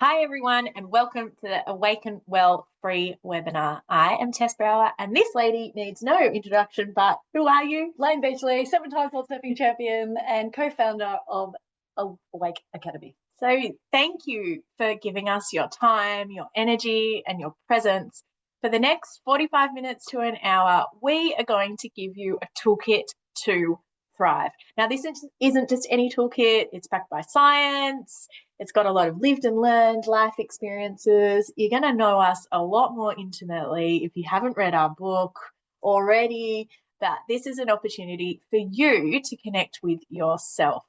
Hi, everyone, and welcome to the Awaken Well free webinar. I am Tess Brower, and this lady needs no introduction, but who are you? Layne Tess, 7-time world surfing champion and co-founder of Awaken Academy. So thank you for giving us your time, your energy, and your presence. For the next 45 minutes to an hour, we are going to give you a toolkit to thrive. Now, this isn't just any toolkit. It's backed by science. It's got a lot of lived and learned life experiences. You're going to know us a lot more intimately if you haven't read our book already, but this is an opportunity for you to connect with yourself.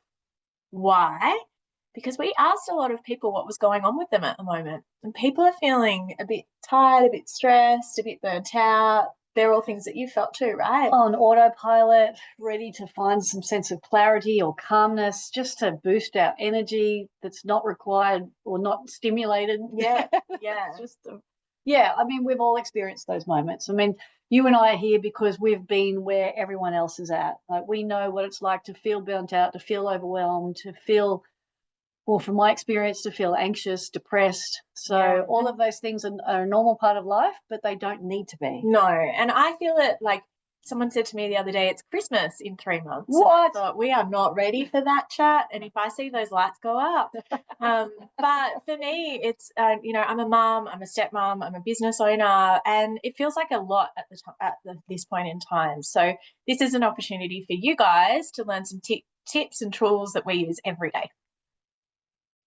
Why? Because we asked a lot of people what was going on with them at the moment, and people are feeling a bit tired, a bit stressed, a bit burnt out. They're all things that you felt too, right? On autopilot, ready to find some sense of clarity or calmness, just to boost our energy that's not required or not stimulated. Yeah. I mean, we've all experienced those moments. I mean, you and I are here because we've been where everyone else is at. Like, we know what it's like to feel burnt out, to feel overwhelmed, to feel, well, from my experience, to feel anxious, depressed. So all of those things are a normal part of life, but they don't need to be. No, and I feel it like someone said to me the other day, it's Christmas in 3 months. What? I thought, we are not ready for that chat. And if I see those lights go up, but for me, it's, I'm a mom, I'm a stepmom, I'm a business owner, and it feels like a lot at this point in time. So this is an opportunity for you guys to learn some tips and tools that we use every day.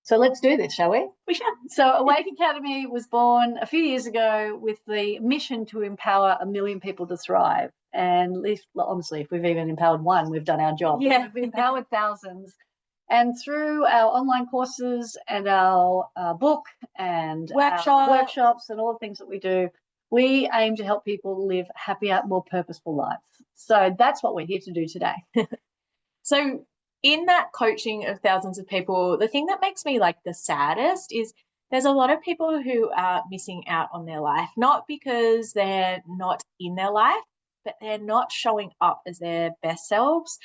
So let's do this, shall we? We shall. So Awaken Academy was born a few years ago with the mission to empower 1 million people to thrive. And honestly, if we've even empowered one, we've done our job. Yeah. We've empowered thousands. And through our online courses and our book and workshops and all the things that we do, we aim to help people live happier, more purposeful lives. So that's what we're here to do today. So in that coaching of thousands of people, the thing that makes me like the saddest is there's a lot of people who are missing out on their life, not because they're not in their life, but they're not showing up as their best selves.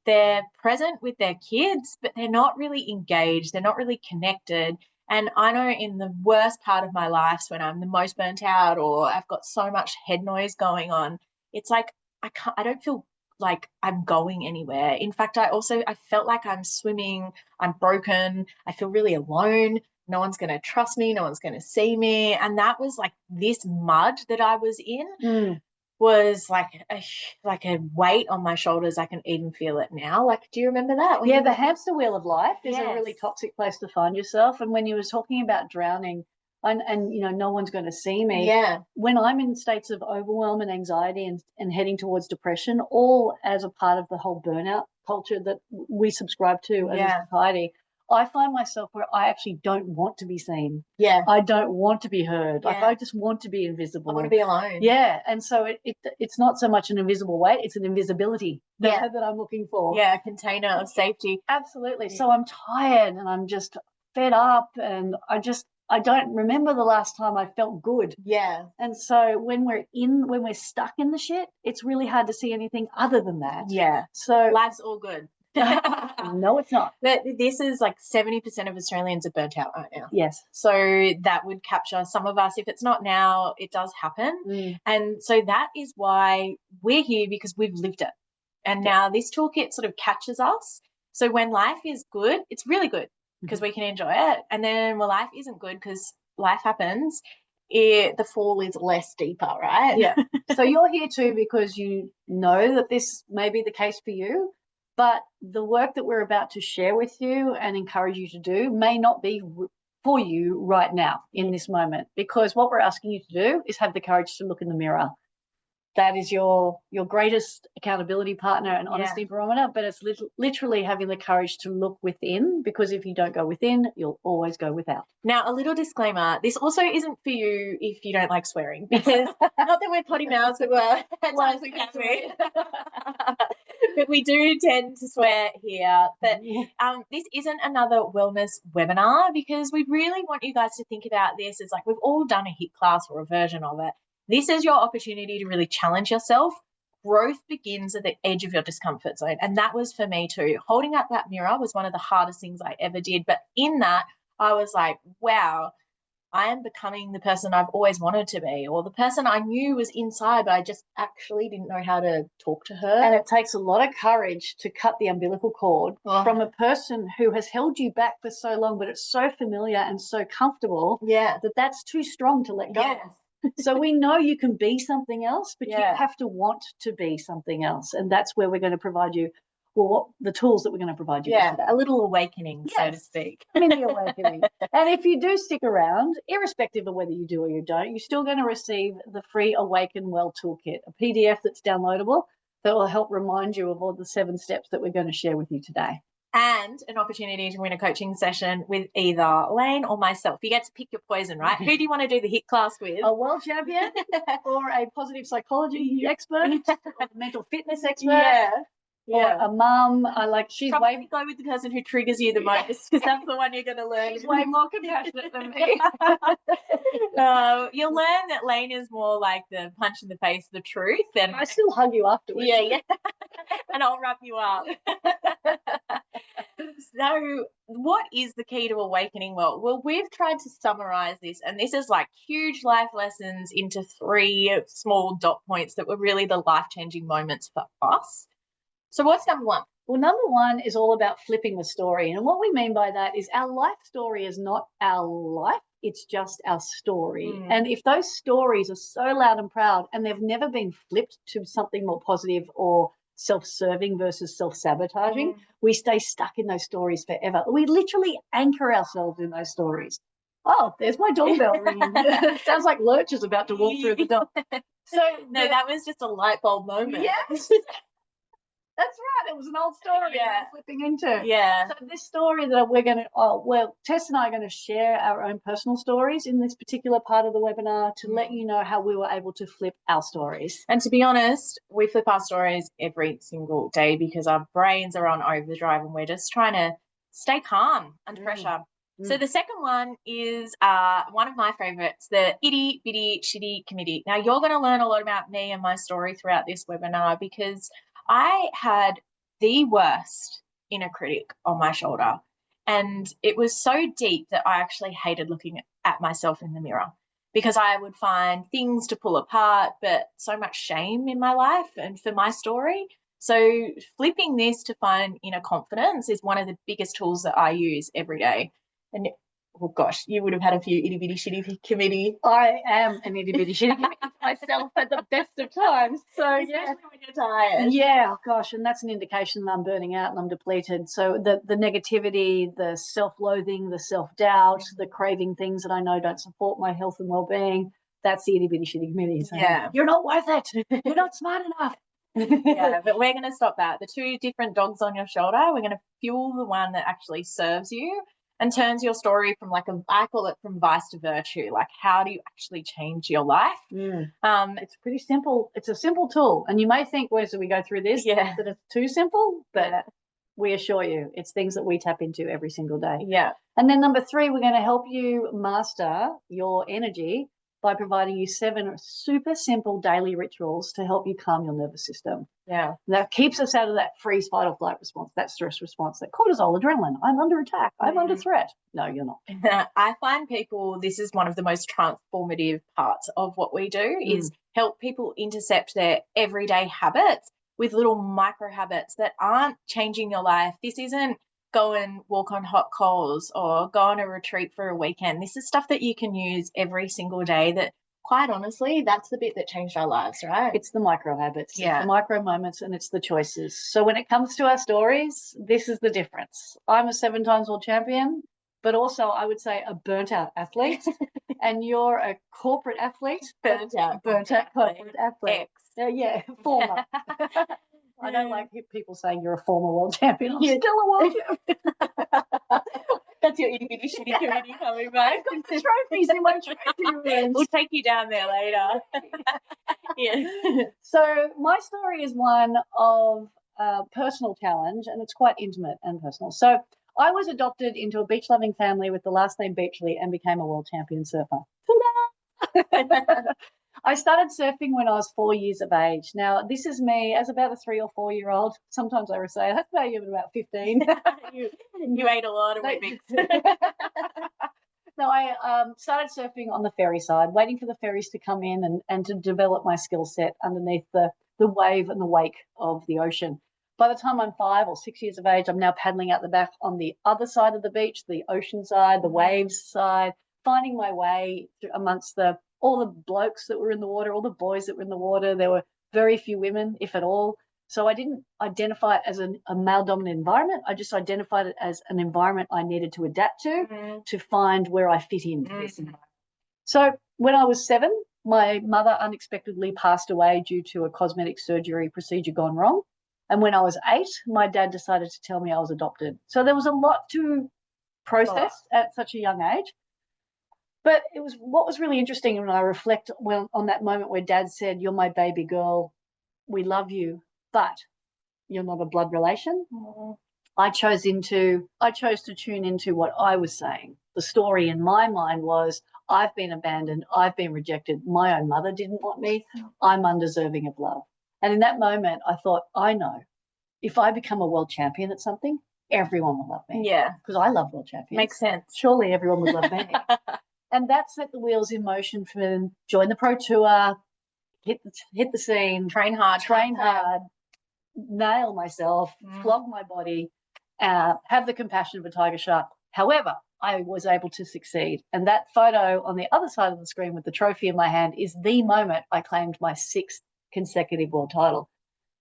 They're present with their kids, but they're not really engaged. They're not really connected. And I know in the worst part of my life, when I'm the most burnt out or I've got so much head noise going on, it's like I don't feel like I'm going anywhere. In fact, I felt like I'm swimming, I'm broken, I feel really alone. No one's going to trust me, no one's going to see me. And that was like this mud that I was in was like a weight on my shoulders. I can even feel it now. Like, do you remember that? Yeah, the hamster wheel of life is a really toxic place to find yourself. And when you were talking about drowning, and no one's going to see me. Yeah. When I'm in states of overwhelm and anxiety and heading towards depression, all as a part of the whole burnout culture that we subscribe to as a society, I find myself where I actually don't want to be seen. Yeah. I don't want to be heard. Like, I just want to be invisible. I want to be alone. Yeah. And so it's not so much an invisible weight, it's an invisibility that I'm looking for. Yeah, a container of safety. Absolutely. So I'm tired and I'm just fed up, and I don't remember the last time I felt good. Yeah. And so when we're stuck in the shit, it's really hard to see anything other than that. Yeah. So life's all good. No, it's not. But this is like 70% of Australians are burnt out right now. Yes. So that would capture some of us. If it's not now, it does happen. And so that is why we're here, because we've lived it. And now this toolkit sort of catches us. So when life is good, it's really good because we can enjoy it. And then when life isn't good, because life happens, the fall is less deeper, right? Yeah. So you're here too because you know that this may be the case for you, but the work that we're about to share with you and encourage you to do may not be for you right now in this moment, because what we're asking you to do is have the courage to look in the mirror. That is your greatest accountability partner and honesty barometer, but it's literally having the courage to look within, because if you don't go within, you'll always go without. Now, a little disclaimer, this also isn't for you if you don't like swearing, because not that we're potty mouths, but we can swear. But we do tend to swear here. But this isn't another wellness webinar, because we really want you guys to think about this as like, we've all done a HIIT class or a version of it. This is your opportunity to really challenge yourself. Growth begins at the edge of your discomfort zone. And that was for me too. Holding up that mirror was one of the hardest things I ever did. But in that, I was like, wow, I am becoming the person I've always wanted to be, or the person I knew was inside, but I just actually didn't know how to talk to her. And it takes a lot of courage to cut the umbilical cord from a person who has held you back for so long, but it's so familiar and so comfortable that that's too strong to let go. Yes. So we know you can be something else, but you have to want to be something else. And that's where we're going to provide you, well, what the tools that we're going to provide you with today. A little awakening, so to speak. Mini awakening. And if you do stick around, irrespective of whether you do or you don't, you're still going to receive the free Awaken Well Toolkit, a PDF that's downloadable that will help remind you of all the 7 steps that we're going to share with you today. And an opportunity to win a coaching session with either Layne or myself. You get to pick your poison, right? Who do you want to do the HIIT class with? A world champion or a positive psychology expert or a mental fitness expert? Or a mum. She's probably go with the person who triggers you the most, because that's the one you're going to learn. She's way more compassionate than me. You'll learn that Layne is more like the punch in the face, the truth. And I still hug you afterwards. Yeah. And I'll wrap you up. So what is the key to awakening well? We've tried to summarize this, and this is like huge life lessons into 3 small dot points that were really the life-changing moments for us. So what's number 1? Well, number 1 is all about flipping the story. And what we mean by that is our life story is not our life. It's just our story. And if those stories are so loud and proud and they've never been flipped to something more positive or self-serving versus self-sabotaging, we stay stuck in those stories forever. We literally anchor ourselves in those stories. Oh, there's my doorbell ringing. Sounds like Lurch is about to walk through the door. So no, that was just a light bulb moment. Yes. That's right. It was an old story we're flipping into. Yeah. So this story that we're going to, Tess and I are going to share our own personal stories in this particular part of the webinar to let you know how we were able to flip our stories. And to be honest, we flip our stories every single day because our brains are on overdrive and we're just trying to stay calm under pressure. So the second one is one of my favorites, the itty bitty shitty committee. Now you're going to learn a lot about me and my story throughout this webinar, because I had the worst inner critic on my shoulder, and it was so deep that I actually hated looking at myself in the mirror, because I would find things to pull apart, but so much shame in my life and for my story. So flipping this to find inner confidence is one of the biggest tools that I use every day. And oh gosh, you would have had a few itty bitty shitty committee. I am an itty bitty shitty committee myself at the best of times. So especially when you're tired. Yeah, gosh, and that's an indication that I'm burning out and I'm depleted. So the negativity, the self-loathing, the self-doubt, the craving things that I know don't support my health and well-being, that's the itty bitty shitty committee. So you're not worth it. You're not smart enough. But we're going to stop that. The 2 different dogs on your shoulder, we're going to fuel the one that actually serves you and turns your story from I call it from vice to virtue. Like, how do you actually change your life? It's pretty simple. It's a simple tool. And you may think, as we go through this, that it's too simple, but we assure you it's things that we tap into every single day. Yeah. And then number 3, we're going to help you master your energy by providing you 7 super simple daily rituals to help you calm your nervous system. Yeah. That keeps us out of that freeze, fight, or flight response, that stress response, that cortisol, adrenaline. I'm under attack. I'm under threat. No, you're not. I find people, this is one of the most transformative parts of what we do, is help people intercept their everyday habits with little micro habits that aren't changing your life. This isn't go and walk on hot coals or go on a retreat for a weekend. This is stuff that you can use every single day that, quite honestly, that's the bit that changed our lives, right? It's the micro habits, it's the micro moments, and it's the choices. So when it comes to our stories, this is the difference. I'm a 7 times world champion, but also I would say a burnt out athlete, and you're a corporate athlete. Burnt out corporate athlete. Former. I don't like people saying you're a former world champion. I'm still a world champion. That's your itty bitty shitty committee coming back. I've got the trophies in my trophy rooms. We'll take you down there later. So my story is one of personal challenge, and it's quite intimate and personal. So I was adopted into a beach-loving family with the last name Beachley and became a world champion surfer. I started surfing when I was 4 years of age. Now, this is me as about a 3 or 4 year old. Sometimes I would say that's about you at about 15. you ate a lot of Weet-Bix. No, I started surfing on the ferry side, waiting for the ferries to come in and to develop my skill set underneath the wave and the wake of the ocean. By the time I'm 5 or 6 years of age, I'm now paddling out the back on the other side of the beach, the ocean side, the waves side, finding my way amongst all the blokes that were in the water, all the boys that were in the water. There were very few women, if at all. So I didn't identify it as a male-dominant environment. I just identified it as an environment I needed to adapt to find where I fit into this environment. So when I was 7, my mother unexpectedly passed away due to a cosmetic surgery procedure gone wrong. And when I was 8, my dad decided to tell me I was adopted. So there was a lot to process at such a young age. But what was really interesting when I reflect on that moment where Dad said, "You're my baby girl. We love you, but you're not a blood relation." I chose to tune into what I was saying. The story in my mind was, I've been abandoned, I've been rejected, my own mother didn't want me, I'm undeserving of love. And in that moment, I thought, I know, if I become a world champion at something, everyone will love me. Yeah. Because I love world champions. Makes sense. Surely everyone would love me. And that set the wheels in motion for me. Join the pro tour, hit the scene, train hard, nail myself, flog my body, have the compassion of a tiger shark. However, I was able to succeed. And that photo on the other side of the screen with the trophy in my hand is the moment I claimed my 6th consecutive world title.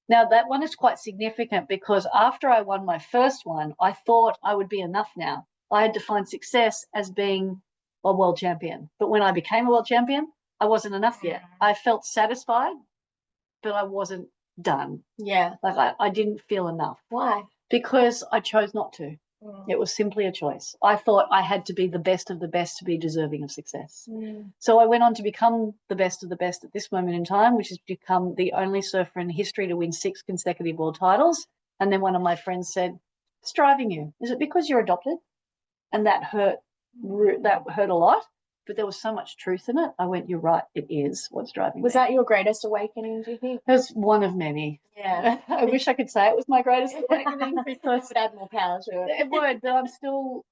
Now, that one is quite significant because after I won my first one, I thought I would be enough now. I had defined success as being a world champion. But when I became a world champion, I wasn't enough yet. I felt satisfied, but I wasn't done. Yeah. Like I didn't feel enough. Why? Because I chose not to. It was simply a choice. I thought I had to be the best of the best to be deserving of success. So I went on to become the best of the best at this moment in time, which has become the only surfer in history to win 6 consecutive world titles. And then one of my friends said, "What's driving you? Is it because you're adopted?" And that hurt a lot, but there was so much truth in it. I went, "You're right, it is what's driving me." Was that your greatest awakening, do you think? It was one of many. Yeah. I wish I could say it was my greatest awakening because it would add more power to it. It would, but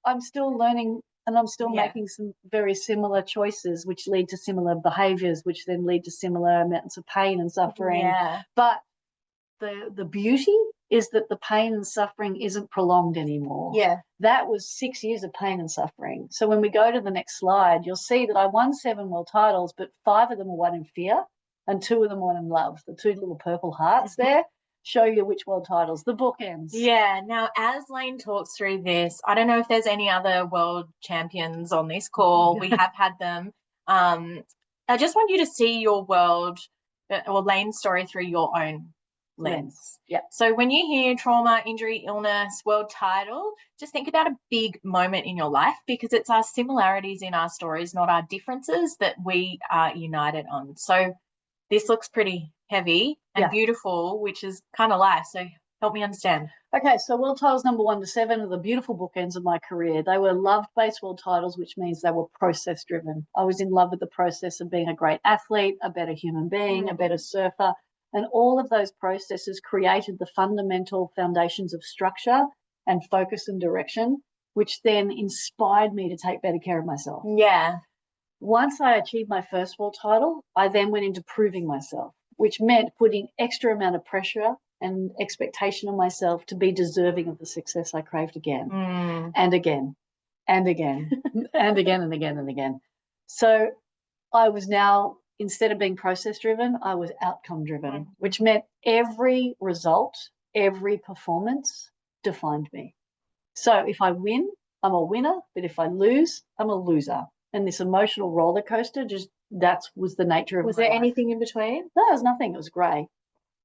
I'm still learning, and I'm still making some very similar choices which lead to similar behaviors, which then lead to similar amounts of pain and suffering. Yeah. But the beauty is that the pain and suffering isn't prolonged anymore. Yeah. That was 6 years of pain and suffering. So when we go to the next slide, you'll see that I won 7 world titles, but 5 of them were won in fear and 2 of them won in love. The 2 little purple hearts there show you which world titles, the bookends. Yeah. Now, as Layne talks through this, I don't know if there's any other world champions on this call. We have had them. I just want you to see your world or Layne's story through your own lens. Yeah. So when you hear trauma, injury, illness, world title, just think about a big moment in your life because it's our similarities in our stories, not our differences, that we are united on. So this looks pretty heavy and beautiful, which is kind of life. So help me understand. Okay, so world titles number 1 to 7 are the beautiful bookends of my career. They were love-based world titles, which means they were process-driven. I was in love with the process of being a great athlete, a better human being, a better surfer. And all of those processes created the fundamental foundations of structure and focus and direction, which then inspired me to take better care of myself. Yeah. Once I achieved my first world title, I then went into proving myself, which meant putting extra amount of pressure and expectation on myself to be deserving of the success I craved again and again and again and again and again and again. So I was now, instead of being process driven, I was outcome driven, which meant every result, every performance defined me. So if I win, I'm a winner, but if I lose, I'm a loser. And this emotional roller coaster, that was the nature of it. Was there anything in between? No, there was nothing. It was grey.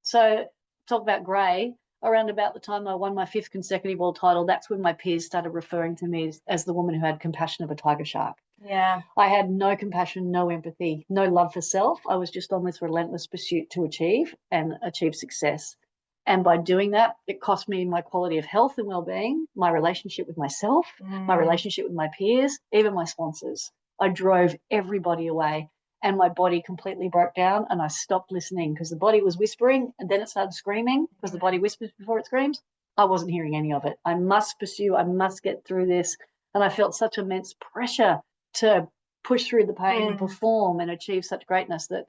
So talk about grey. Around about the time I won my 5th consecutive world title, that's when my peers started referring to me as the woman who had compassion of a tiger shark. Yeah. I had no compassion, no empathy, no love for self. I was just on this relentless pursuit to achieve success. And by doing that, it cost me my quality of health and well-being, my relationship with myself, my relationship with my peers, even my sponsors. I drove everybody away. and my body completely broke down, and I stopped listening because the body was whispering, and then it started screaming because the body whispers before it screams. I wasn't hearing any of it. I must pursue. I must get through this. And I felt such immense pressure to push through the pain and perform and achieve such greatness that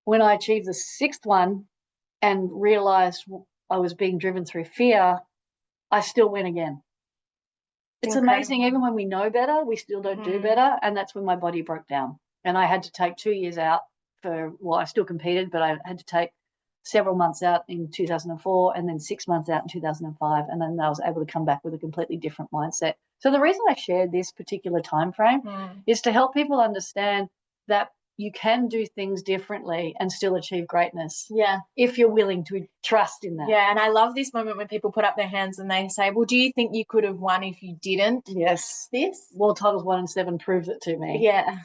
when I achieved the sixth one and realized I was being driven through fear, I still went again. It's amazing. Even when we know better, we still don't do better. And that's when my body broke down. And I had to take 2 years out I still competed, but I had to take several months out in 2004 and then 6 months out in 2005. And then I was able to come back with a completely different mindset. So the reason I shared this particular time frame is to help people understand that you can do things differently and still achieve greatness. Yeah. If you're willing to trust in that. Yeah. And I love this moment when people put up their hands and they say, well, do you think you could have won if you didn't? Yes. This? World titles 1 and 7 proves it to me. Yeah.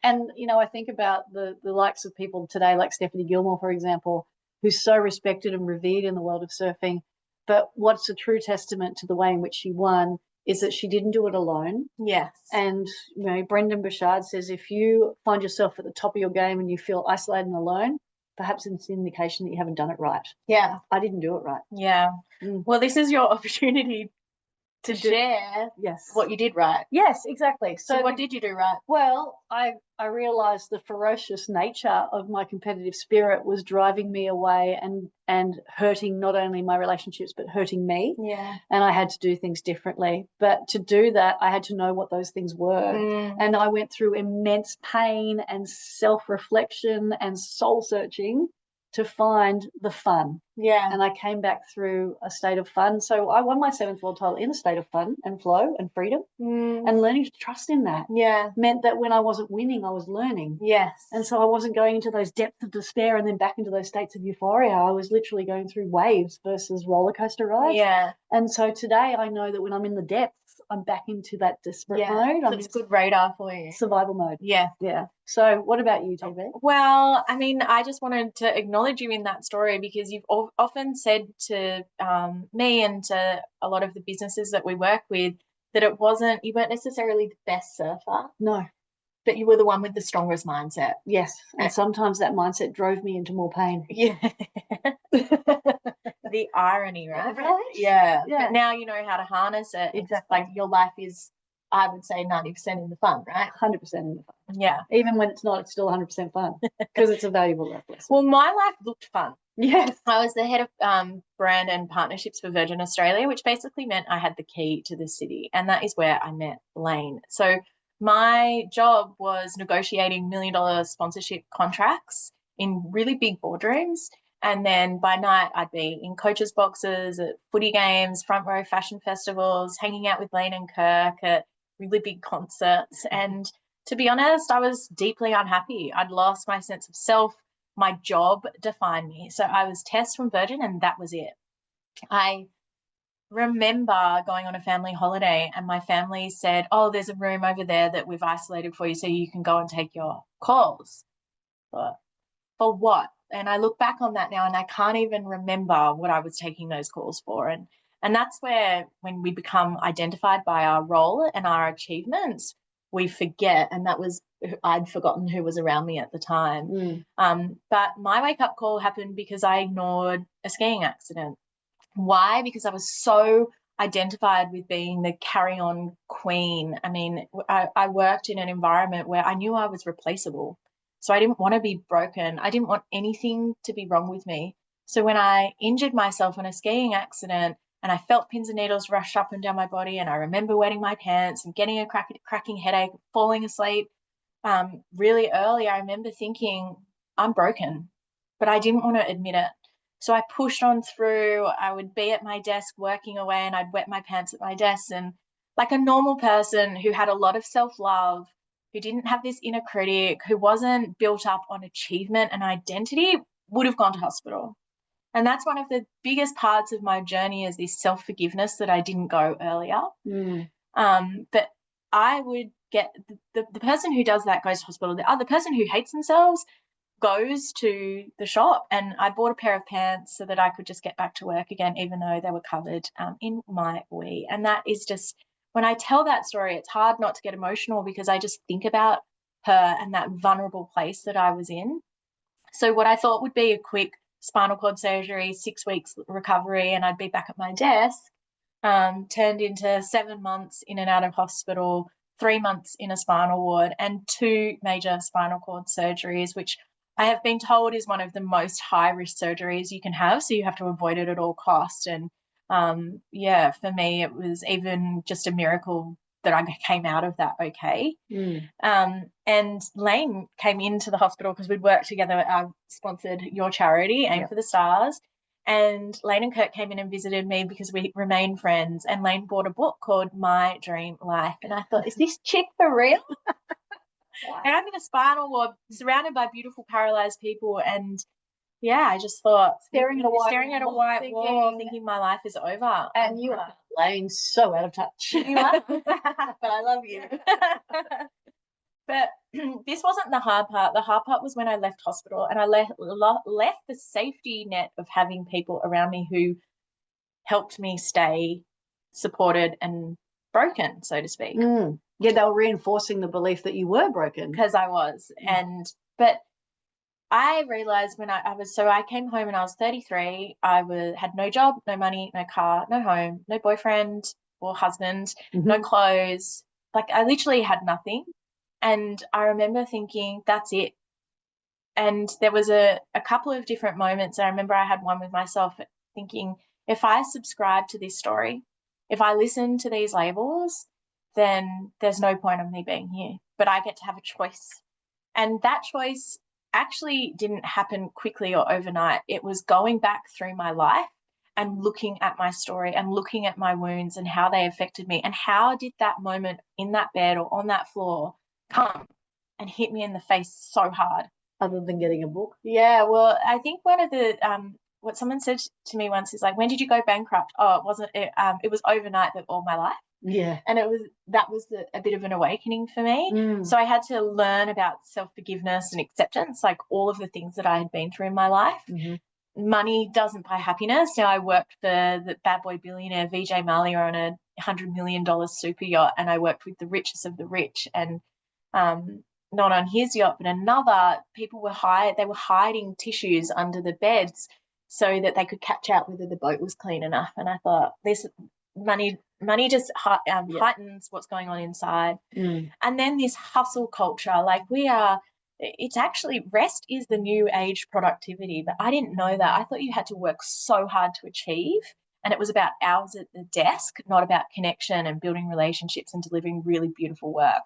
And, I think about the likes of people today, like Stephanie Gilmore, for example, who's so respected and revered in the world of surfing. But what's a true testament to the way in which she won is that she didn't do it alone. Yes. And, Brendan Burchard says if you find yourself at the top of your game and you feel isolated and alone, perhaps it's an indication that you haven't done it right. Yeah. I didn't do it right. Yeah. Well, this is your opportunity to share what you did right. Yes, exactly. So what did you do right? Well, I realized the ferocious nature of my competitive spirit was driving me away and hurting not only my relationships but hurting me. Yeah. And I had to do things differently. But to do that, I had to know what those things were. And I went through immense pain and self-reflection and soul searching to find the fun. Yeah. And I came back through a state of fun. So I won my 7th world title in a state of fun and flow and freedom. And learning to trust in that meant that when I wasn't winning, I was learning. Yes. And so I wasn't going into those depths of despair and then back into those states of euphoria. I was literally going through waves versus roller coaster rides. Yeah. And so today I know that when I'm in the depths, I'm back into that desperate mode. So it's good radar for you. Survival mode. Yeah. Yeah. So what about you, TB? Well, I mean, I just wanted to acknowledge you in that story because you've often said to me and to a lot of the businesses that we work with that you weren't necessarily the best surfer. No. But you were the one with the strongest mindset. Yes. And sometimes that mindset drove me into more pain. Yeah. The irony, right? Right? Yeah. But now you know how to harness it. Exactly. It's like your life is, I would say, 90% in the fun, right? 100% in the fun. Yeah. Even when it's not, it's still 100% fun because it's a valuable life lesson. Well, my life looked fun. Yes. I was the head of brand and partnerships for Virgin Australia, which basically meant I had the key to the city. And that is where I met Layne. So my job was negotiating $1 million sponsorship contracts in really big boardrooms. And then by night, I'd be in coaches' boxes at footy games, front row fashion festivals, hanging out with Layne and Kirk at really big concerts. And to be honest, I was deeply unhappy. I'd lost my sense of self. My job defined me. So I was Tess from Virgin, and that was it. I remember going on a family holiday and my family said, oh, there's a room over there that we've isolated for you so you can go and take your calls. But for what? And I look back on that now and I can't even remember what I was taking those calls for. And that's where when we become identified by our role and our achievements, we forget. And I'd forgotten who was around me at the time. But my wake-up call happened because I ignored a skiing accident. Why? Because I was so identified with being the carry-on queen. I mean, I worked in an environment where I knew I was replaceable. So I didn't want to be broken. I didn't want anything to be wrong with me. So when I injured myself in a skiing accident and I felt pins and needles rush up and down my body, and I remember wetting my pants and getting a cracking headache, falling asleep really early, I remember thinking, I'm broken, but I didn't want to admit it. So I pushed on through. I would be at my desk working away and I'd wet my pants at my desk. And like a normal person who had a lot of self-love, who didn't have this inner critic, who wasn't built up on achievement and identity, would have gone to hospital. And that's one of the biggest parts of my journey, is this self-forgiveness that I didn't go earlier. But I would get the person who does that goes to hospital. The other person who hates themselves goes to the shop, and I bought a pair of pants so that I could just get back to work again, even though they were covered in my wee. And that is just, when I tell that story, it's hard not to get emotional because I just think about her and that vulnerable place that I was in. So what I thought would be a quick spinal cord surgery, 6 weeks recovery, and I'd be back at my desk, turned into 7 months in and out of hospital, 3 months in a spinal ward, and 2 major spinal cord surgeries, which I have been told is one of the most high-risk surgeries you can have, so you have to avoid it at all costs. And yeah, for me, it was even just a miracle that I came out of that okay. And Layne came into the hospital because we'd worked together. I sponsored your charity, Aim for the Stars. And Layne and Kurt came in and visited me because we remained friends. And Layne bought a book called My Dream Life. And I thought, is this chick for real? And I'm in a spinal ward surrounded by beautiful paralyzed people. And yeah, I just thought, staring at a white wall, thinking my life is over. And you are, Layne, so out of touch. You are, but I love you. But this wasn't the hard part. The hard part was when I left hospital, and I left the safety net of having people around me who helped me stay supported and broken, so to speak. Yeah, they were reinforcing the belief that you were broken. Because I was. But I realized when I came home and I was 33. I had no job, no money, no car, no home, no boyfriend or husband, no clothes. Like, I literally had nothing. And I remember thinking, that's it. And there was a couple of different moments. I remember I had one with myself thinking, if I subscribe to this story, if I listen to these labels, then there's no point of me being here. But I get to have a choice. And that choice actually didn't happen quickly or overnight. It was going back through my life and looking at my story and looking at my wounds and how they affected me, and how did that moment in that bed or on that floor come and hit me in the face so hard. Other than getting a book? Yeah, well, I think one of the what someone said to me once is like, when did you go bankrupt? Oh, it was overnight, but all my life. Yeah. And that was a bit of an awakening for me. So I had to learn about self-forgiveness and acceptance, like all of the things that I had been through in my life. Money doesn't buy happiness. Now, I worked for the bad boy billionaire Vijay Mallya on a $100 million super yacht, and I worked with the richest of the rich, and not on his yacht, but another. People were hiding tissues under the beds so that they could catch out whether the boat was clean enough. And I thought, this money just heightens what's going on inside. And then this hustle culture, like it's actually, rest is the new age productivity, but I didn't know that. I thought you had to work so hard to achieve, and it was about hours at the desk, not about connection and building relationships and delivering really beautiful work.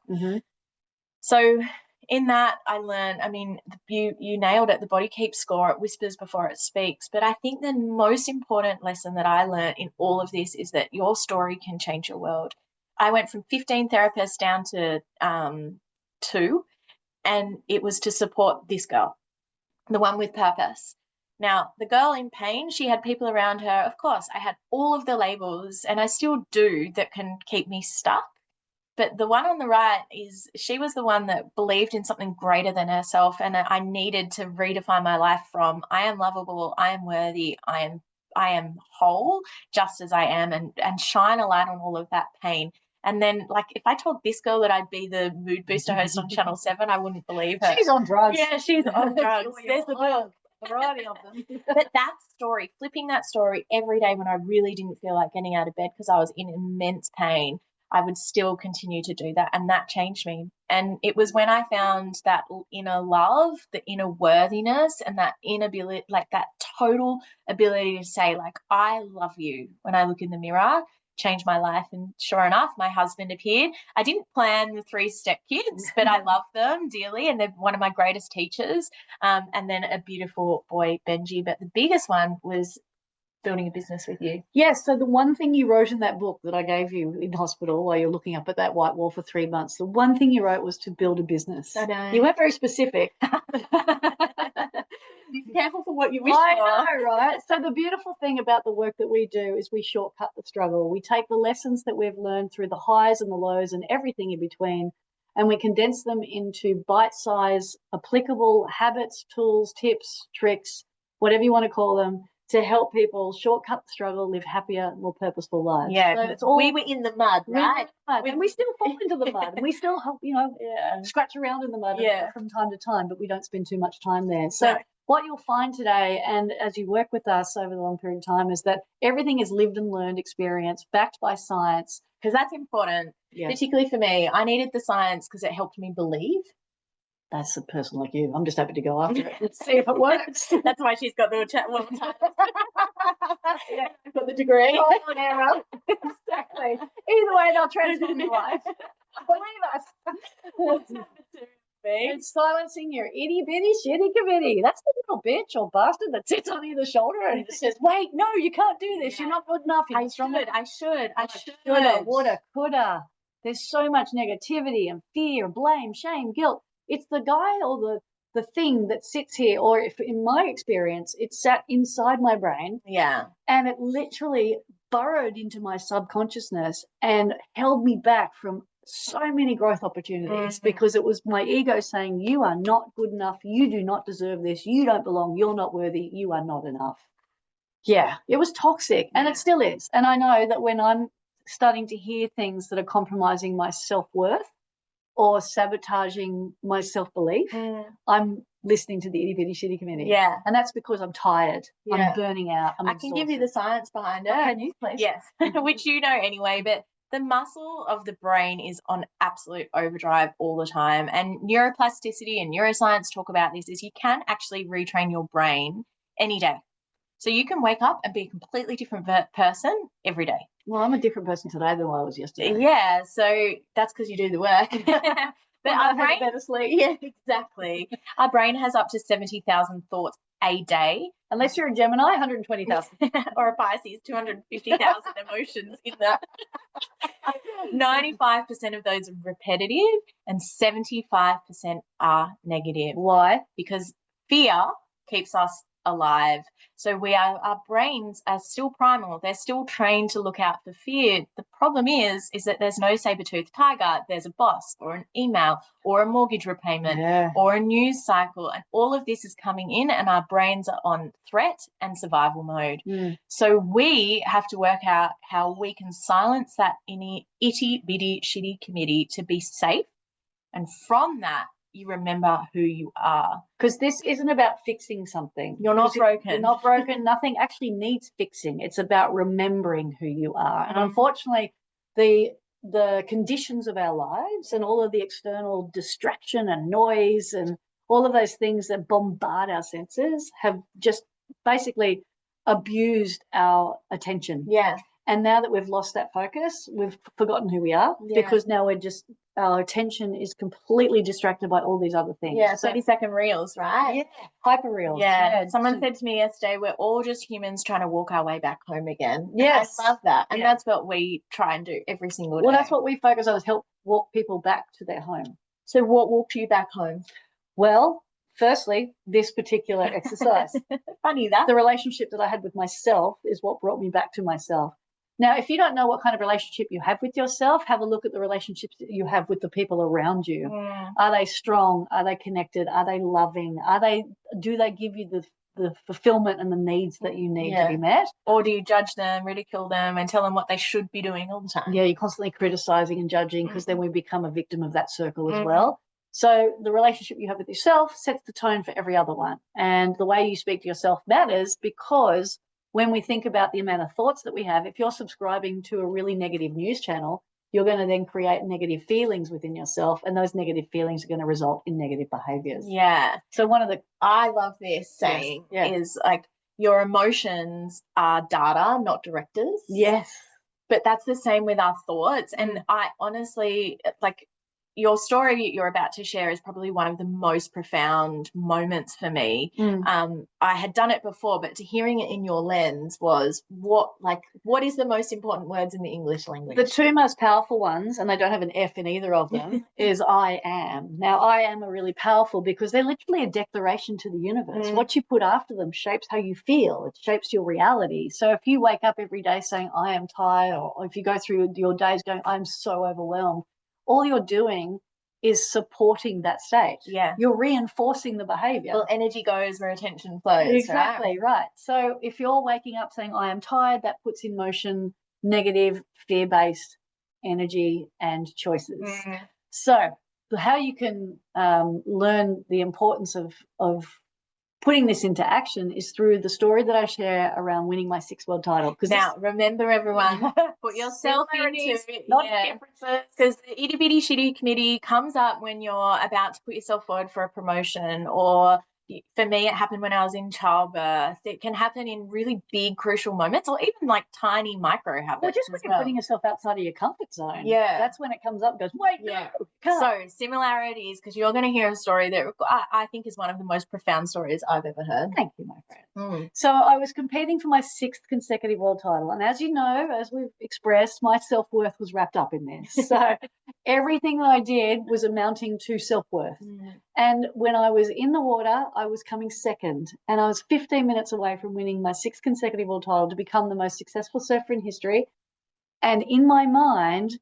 So in that, I learned, I mean, you nailed it. The body keeps score. It whispers before it speaks. But I think the most important lesson that I learned in all of this is that your story can change your world. I went from 15 therapists down to 2, and it was to support this girl, the one with purpose. Now, the girl in pain, she had people around her. Of course, I had all of the labels, and I still do, that can keep me stuck. But the one on the right she was the one that believed in something greater than herself, and I needed to redefine my life from I am lovable, I am worthy, I am whole just as I am, and shine a light on all of that pain. And then, like, if I told this girl that I'd be the mood booster host on Channel 7, I wouldn't believe her. She's on drugs. Yeah, she's on drugs. There's the book. A variety of them. But that story, flipping that story every day when I really didn't feel like getting out of bed because I was in immense pain, I would still continue to do that. And that changed me. And it was when I found that inner love, the inner worthiness, and that inability, like that total ability to say, like, I love you when I look in the mirror, changed my life. And sure enough, my husband appeared. I didn't plan the 3 stepkids, but I love them dearly, and they're one of my greatest teachers. And then a beautiful boy, Benji. But the biggest one was building a business with you. Yes. So the one thing you wrote in that book that I gave you in hospital while you're looking up at that white wall for 3 months, the one thing you wrote was to build a business. I know. You weren't very specific. Be careful for what you wish for. I know, right? So the beautiful thing about the work that we do is we shortcut the struggle. We take the lessons that we've learned through the highs and the lows and everything in between, and we condense them into bite-sized, applicable habits, tools, tips, tricks, whatever you want to call them, to help people shortcut the struggle, live happier, more purposeful lives. Yeah, so it's all, we were in the mud, right? And we still fall into the mud, and we still, scratch around in the mud from time to time, but we don't spend too much time there. So what you'll find today, and as you work with us over the long period of time, is that everything is lived and learned experience, backed by science. Because that's important, particularly for me. I needed the science because it helped me believe. That's a person like you. I'm just happy to go after it and see if it works. That's why she's got the chat one time. I've got the degree. On error. Exactly. Either way, they'll transform your life. Believe us. What's happened to me? It's silencing your itty bitty shitty committee. That's the little bitch or bastard that sits on either shoulder and just says, "Wait, no, you can't do this. You're not good enough. You're not strong enough. I should. Shoulda, woulda, coulda." There's so much negativity and fear, blame, shame, guilt. It's the guy or the thing that sits here, or if in my experience, it sat inside my brain. Yeah. And it literally burrowed into my subconsciousness and held me back from so many growth opportunities because it was my ego saying, you are not good enough. You do not deserve this. You don't belong. You're not worthy. You are not enough. Yeah, it was toxic, and it still is. And I know that when I'm starting to hear things that are compromising my self-worth or sabotaging my self-belief, I'm listening to the itty bitty shitty committee. Yeah. And that's because I'm tired. I'm burning out. I can give you the science behind it. Can you, please? Yes. Which you know anyway, but the muscle of the brain is on absolute overdrive all the time. And neuroplasticity and neuroscience talk about this is you can actually retrain your brain any day. So you can wake up and be a completely different person every day. Well, I'm a different person today than I was yesterday. Yeah, so that's because you do the work. But our brain, better sleep. Yeah, exactly. Our brain has up to 70,000 thoughts a day. Unless you're a Gemini, 120,000. Or a Pisces, 250,000 emotions in that. 95% of those are repetitive and 75% are negative. Why? Because fear keeps us alive. So our brains are still primal. They're still trained to look out for fear. The problem is that there's no saber-toothed tiger. There's a boss or an email or a mortgage repayment or a news cycle. And all of this is coming in and our brains are on threat and survival mode. So we have to work out how we can silence that itty bitty shitty committee to be safe. And from that, you remember who you are. Because this isn't about fixing something. You're not broken. You're not broken. Nothing actually needs fixing. It's about remembering who you are. And unfortunately, the conditions of our lives and all of the external distraction and noise and all of those things that bombard our senses have just basically abused our attention. Yeah. And now that we've lost that focus, we've forgotten who we are because now our attention is completely distracted by all these other things. Yeah, 30-second reels, right? Yeah, hyper reels. Yeah. Someone said to me yesterday, we're all just humans trying to walk our way back home again. Yes. I love that. And that's what we try and do every single day. Well, that's what we focus on, is help walk people back to their home. So what walked you back home? Well, firstly, this particular exercise. Funny that. The relationship that I had with myself is what brought me back to myself. Now, if you don't know what kind of relationship you have with yourself, have a look at the relationships that you have with the people around you. Are they strong? Are they connected? Are they loving? Do they give you the fulfillment and the needs that you need to be met? Or do you judge them, ridicule them, and tell them what they should be doing all the time? Yeah, you're constantly criticizing and judging because then we become a victim of that circle as well. So the relationship you have with yourself sets the tone for every other one. And the way you speak to yourself matters, because when we think about the amount of thoughts that we have, if you're subscribing to a really negative news channel, you're going to then create negative feelings within yourself, and those negative feelings are going to result in negative behaviors. Yeah. So I love this saying is like, your emotions are data, not directors. Yes. But that's the same with our thoughts. And I honestly, like, your story you're about to share is probably one of the most profound moments for me. I had done it before, but hearing it in your lens was what is the most important words in the English language? The two most powerful ones, and they don't have an F in either of them, is I am. Now, I am are really powerful because they're literally a declaration to the universe. What you put after them shapes how you feel. It shapes your reality. So if you wake up every day saying, I am tired, or if you go through your days going, I'm so overwhelmed, all you're doing is supporting that state. Yeah. You're reinforcing the behavior. Well, energy goes where attention flows. Exactly, right. So if you're waking up saying, I am tired, that puts in motion negative, fear-based energy and choices. So how you can learn the importance of putting this into action is through the story that I share around winning my 6th world title. Now, remember, everyone, put yourself into it, not differences. Because the itty bitty shitty committee comes up when you're about to put yourself forward for a promotion, or for me, it happened when I was in childbirth. It can happen in really big, crucial moments, or even like tiny micro habits. Well, just when you're putting yourself outside of your comfort zone. Yeah. That's when it comes up and goes, wait, yeah. no, can't. So similarities, because you're going to hear a story that I think is one of the most profound stories I've ever heard. Thank you, my friend. So I was competing for my 6th consecutive world title. And as you know, as we've expressed, my self-worth was wrapped up in this. So everything that I did was amounting to self-worth. And when I was in the water, I was coming second. And I was 15 minutes away from winning my 6th consecutive world title to become the most successful surfer in history. And in my mind,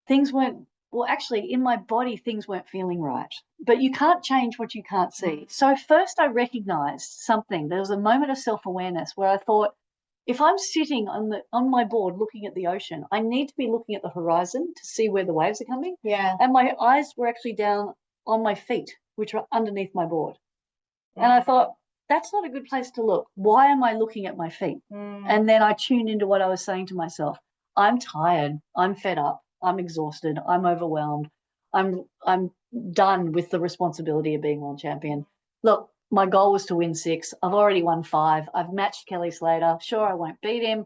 things weren't, well, actually, in my body, things weren't feeling right. But you can't change what you can't see. So first I recognized something. There was a moment of self-awareness where I thought, if I'm sitting on my board looking at the ocean, I need to be looking at the horizon to see where the waves are coming. Yeah. And my eyes were actually down on my feet, which were underneath my board. And I thought, that's not a good place to look. Why am I looking at my feet? And then I tuned into what I was saying to myself. I'm tired. I'm fed up. I'm exhausted. I'm overwhelmed. I'm done with the responsibility of being world champion. Look, my goal was to win 6. I've already won 5. I've matched Kelly Slater. Sure, I won't beat him.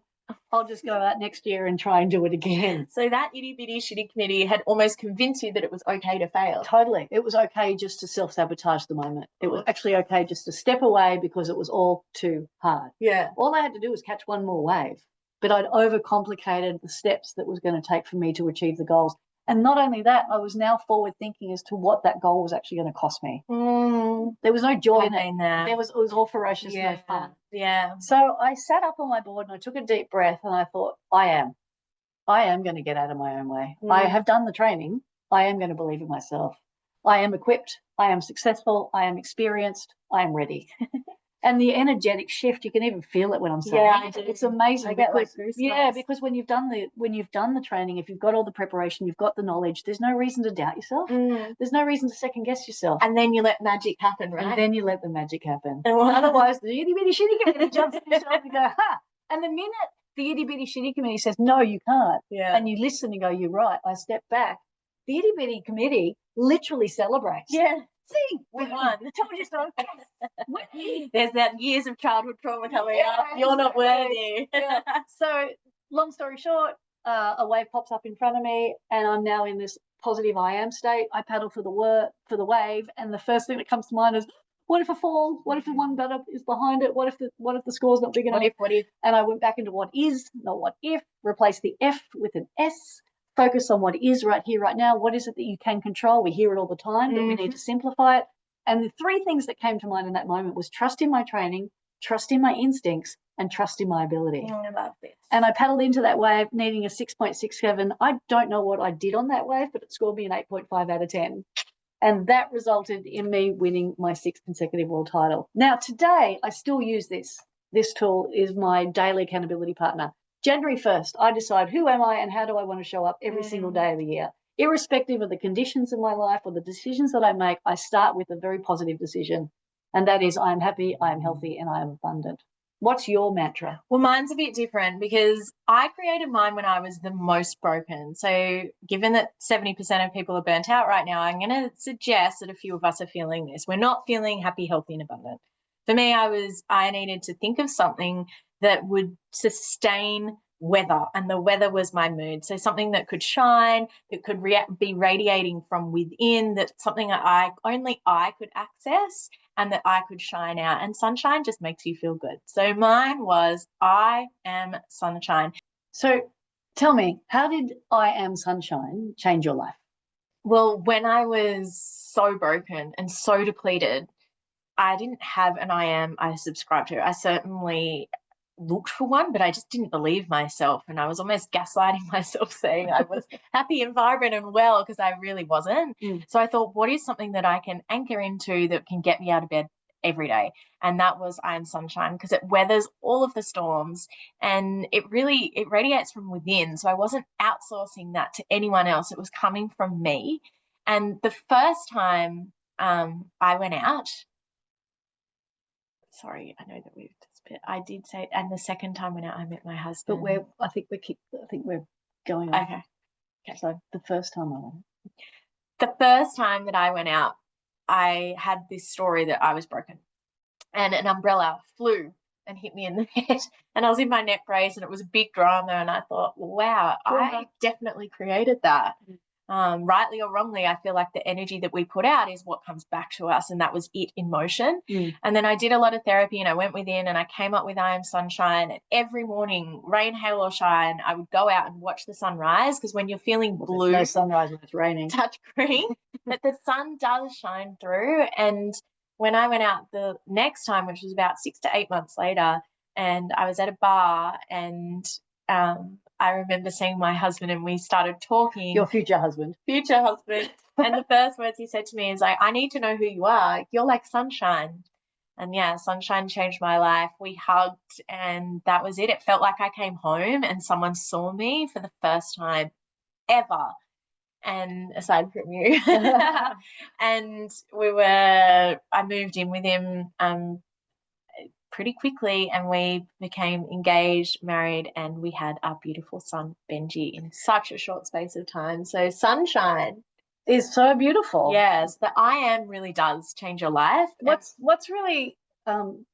I'll just go out next year and try and do it again. So that itty bitty shitty committee had almost convinced you that it was okay to fail. Totally. It was okay just to self-sabotage the moment. It was actually okay just to step away because it was all too hard. Yeah. All I had to do was catch one more wave. But I'd overcomplicated the steps that was going to take for me to achieve the goals. And not only that, I was now forward thinking as to what that goal was actually going to cost me. There was no joy in it. It was all ferocious, no fun. Yeah. So I sat up on my board and I took a deep breath and I thought, I am going to get out of my own way. I have done the training. I am going to believe in myself. I am equipped. I am successful. I am experienced. I am ready. And the energetic shift, you can even feel it when I'm saying it. It's amazing. I get like goosebumps. Because when you've done the training, if you've got all the preparation, you've got the knowledge, there's no reason to doubt yourself. There's no reason to second guess yourself. And then you let magic happen, right? And then you let the magic happen. Otherwise, the itty bitty shitty committee jumps in yourself and go, ha! And the minute the itty bitty shitty committee says, no, you can't, and you listen and go, you're right, I step back, the itty bitty committee literally celebrates. Yeah. See, we won. Told you so. There's that years of childhood trauma coming up. You're not worthy. So, long story short, a wave pops up in front of me, and I'm now in this positive I am state. I paddle for the wave, and the first thing that comes to mind is, what if I fall? What if the one better is behind it? What if the score's not big enough? What if? And I went back into what is, not what if. Replace the F with an S. Focus on what is right here, right now. What is it that you can control? We hear it all the time, but we need to simplify it. And the 3 things that came to mind in that moment was trust in my training, trust in my instincts, and trust in my ability. I love this. And I paddled into that wave needing a 6.67. I don't know what I did on that wave, but it scored me an 8.5 out of 10. And that resulted in me winning my 6th consecutive world title. Now, today, I still use this. This tool is my daily accountability partner. January 1st, I decide who am I and how do I want to show up every single day of the year. Irrespective of the conditions in my life or the decisions that I make, I start with a very positive decision. And that is, I am happy, I am healthy, and I am abundant. What's your mantra? Well, mine's a bit different because I created mine when I was the most broken. So given that 70% of people are burnt out right now, I'm going to suggest that a few of us are feeling this. We're not feeling happy, healthy, and abundant. For me, I needed to think of something that would sustain weather, and the weather was my mood. So something that could shine, that could be radiating from within, that something that only I could access and that I could shine out. And sunshine just makes you feel good. So mine was I am sunshine. So tell me, how did I am sunshine change your life? Well, when I was so broken and so depleted, I didn't have an I subscribed to. I certainly looked for one, but I just didn't believe myself. And I was almost gaslighting myself saying I was happy and vibrant and well, because I really wasn't. So I thought, what is something that I can anchor into that can get me out of bed every day? And that was I Am Sunshine, because it weathers all of the storms and it radiates from within. So I wasn't outsourcing that to anyone else. It was coming from me. And the first time I went out, sorry, I know that we've just, I did say, and the second time when I met my husband. But I think we're going on. Okay. So the first time I went. The first time that I went out, I had this story that I was broken, and an umbrella flew and hit me in the head, and I was in my neck brace, and it was a big drama. And I thought, wow, I definitely created that. Rightly or wrongly, I feel like the energy that we put out is what comes back to us, and that was it in motion. And then I did a lot of therapy, and I went within, and I came up with I Am Sunshine. And every morning, rain, hail or shine, I would go out and watch the sun rise, because when you're feeling blue, no sunrise when it's raining, touch green, but the sun does shine through. And when I went out the next time, which was about 6 to 8 months later, and I was at a bar, and I remember seeing my husband, and we started talking. Your future husband. And the first words he said to me is like, I need to know who you are. You're like sunshine. And yeah, sunshine changed my life. We hugged, and that was it. It felt like I came home and someone saw me for the first time ever. And aside from you. And I moved in with him pretty quickly, and we became engaged, married, and we had our beautiful son Benji in such a short space of time. So sunshine is so beautiful. Yes, the I am really does change your life. What's really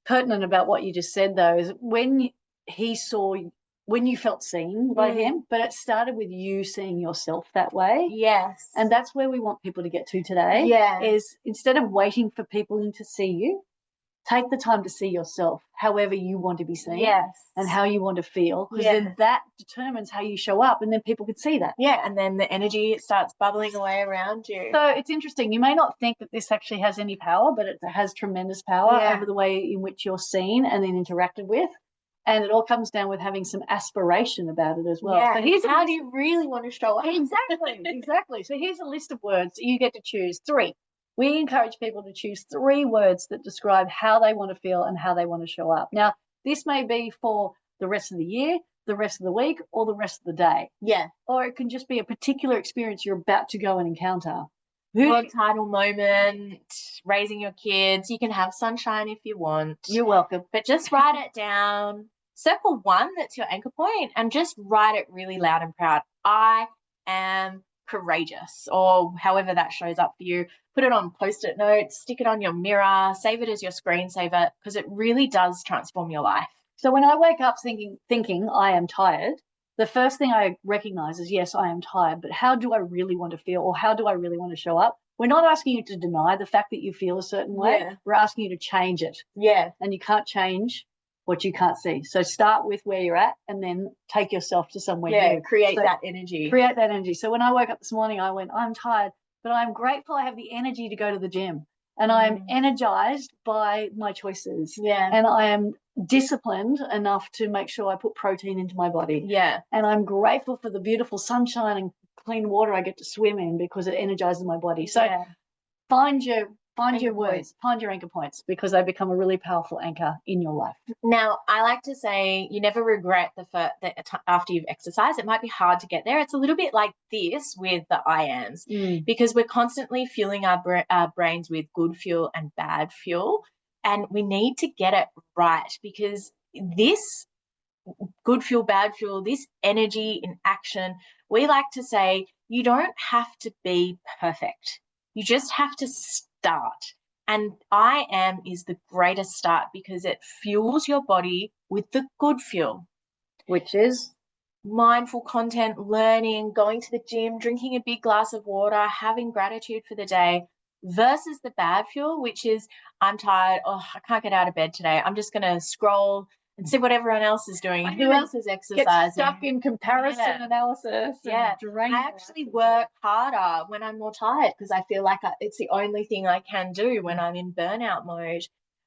pertinent about what you just said, though, is when you felt seen by him, but it started with you seeing yourself that way. Yes. And that's where we want people to get to today. Yeah. Is instead of waiting for people to see you, take the time to see yourself however you want to be seen. Yes. And how you want to feel, because then that determines how you show up, and then people can see that. Yeah, and then the energy starts bubbling away around you. So it's interesting. You may not think that this actually has any power, but it has tremendous power over the way in which you're seen and then interacted with. And it all comes down with having some aspiration about it as well. Yeah. So how do you really want to show up? Exactly. So here's a list of words. You get to choose 3. We encourage people to choose 3 words that describe how they want to feel and how they want to show up. Now, this may be for the rest of the year, the rest of the week, or the rest of the day. Yeah. Or it can just be a particular experience you're about to go and encounter. World title moment, raising your kids. You can have sunshine if you want. You're welcome. But just write it down. Circle 1, that's your anchor point, and just write it really loud and proud. I am courageous, or however that shows up for you. Put it on Post-it notes, stick it on your mirror, save it as your screensaver, because it really does transform your life. So when I wake up thinking I am tired, the first thing I recognize is, yes, I am tired, but how do I really want to feel, or how do I really want to show up? We're not asking you to deny the fact that you feel a certain way. Yeah. We're asking you to change it. Yeah. And you can't change what you can't see. So start with where you're at, and then take yourself to somewhere new. Create that energy. Create that energy. So when I woke up this morning, I went, I'm tired, but I'm grateful I have the energy to go to the gym. And I am energized by my choices. Yeah. And I am disciplined enough to make sure I put protein into my body. Yeah. And I'm grateful for the beautiful sunshine and clean water I get to swim in, because it energizes my body. So find your words, find your anchor points, because they become a really powerful anchor in your life. Now, I like to say you never regret after you've exercised. It might be hard to get there. It's a little bit like this with the I ams, because we're constantly fueling our brains with good fuel and bad fuel, and we need to get it right, because this good fuel, bad fuel, this energy in action, we like to say you don't have to be perfect. You just have to start. And I am is the greatest start, because it fuels your body with the good fuel, which is mindful content, learning, going to the gym, drinking a big glass of water, having gratitude for the day, versus the bad fuel, which is I'm tired. Oh, I can't get out of bed today. I'm just going to scroll and see what everyone else is doing. Who else is exercising? Get stuck in comparison analysis. I actually work harder when I'm more tired, because I feel like it's the only thing I can do when I'm in burnout mode.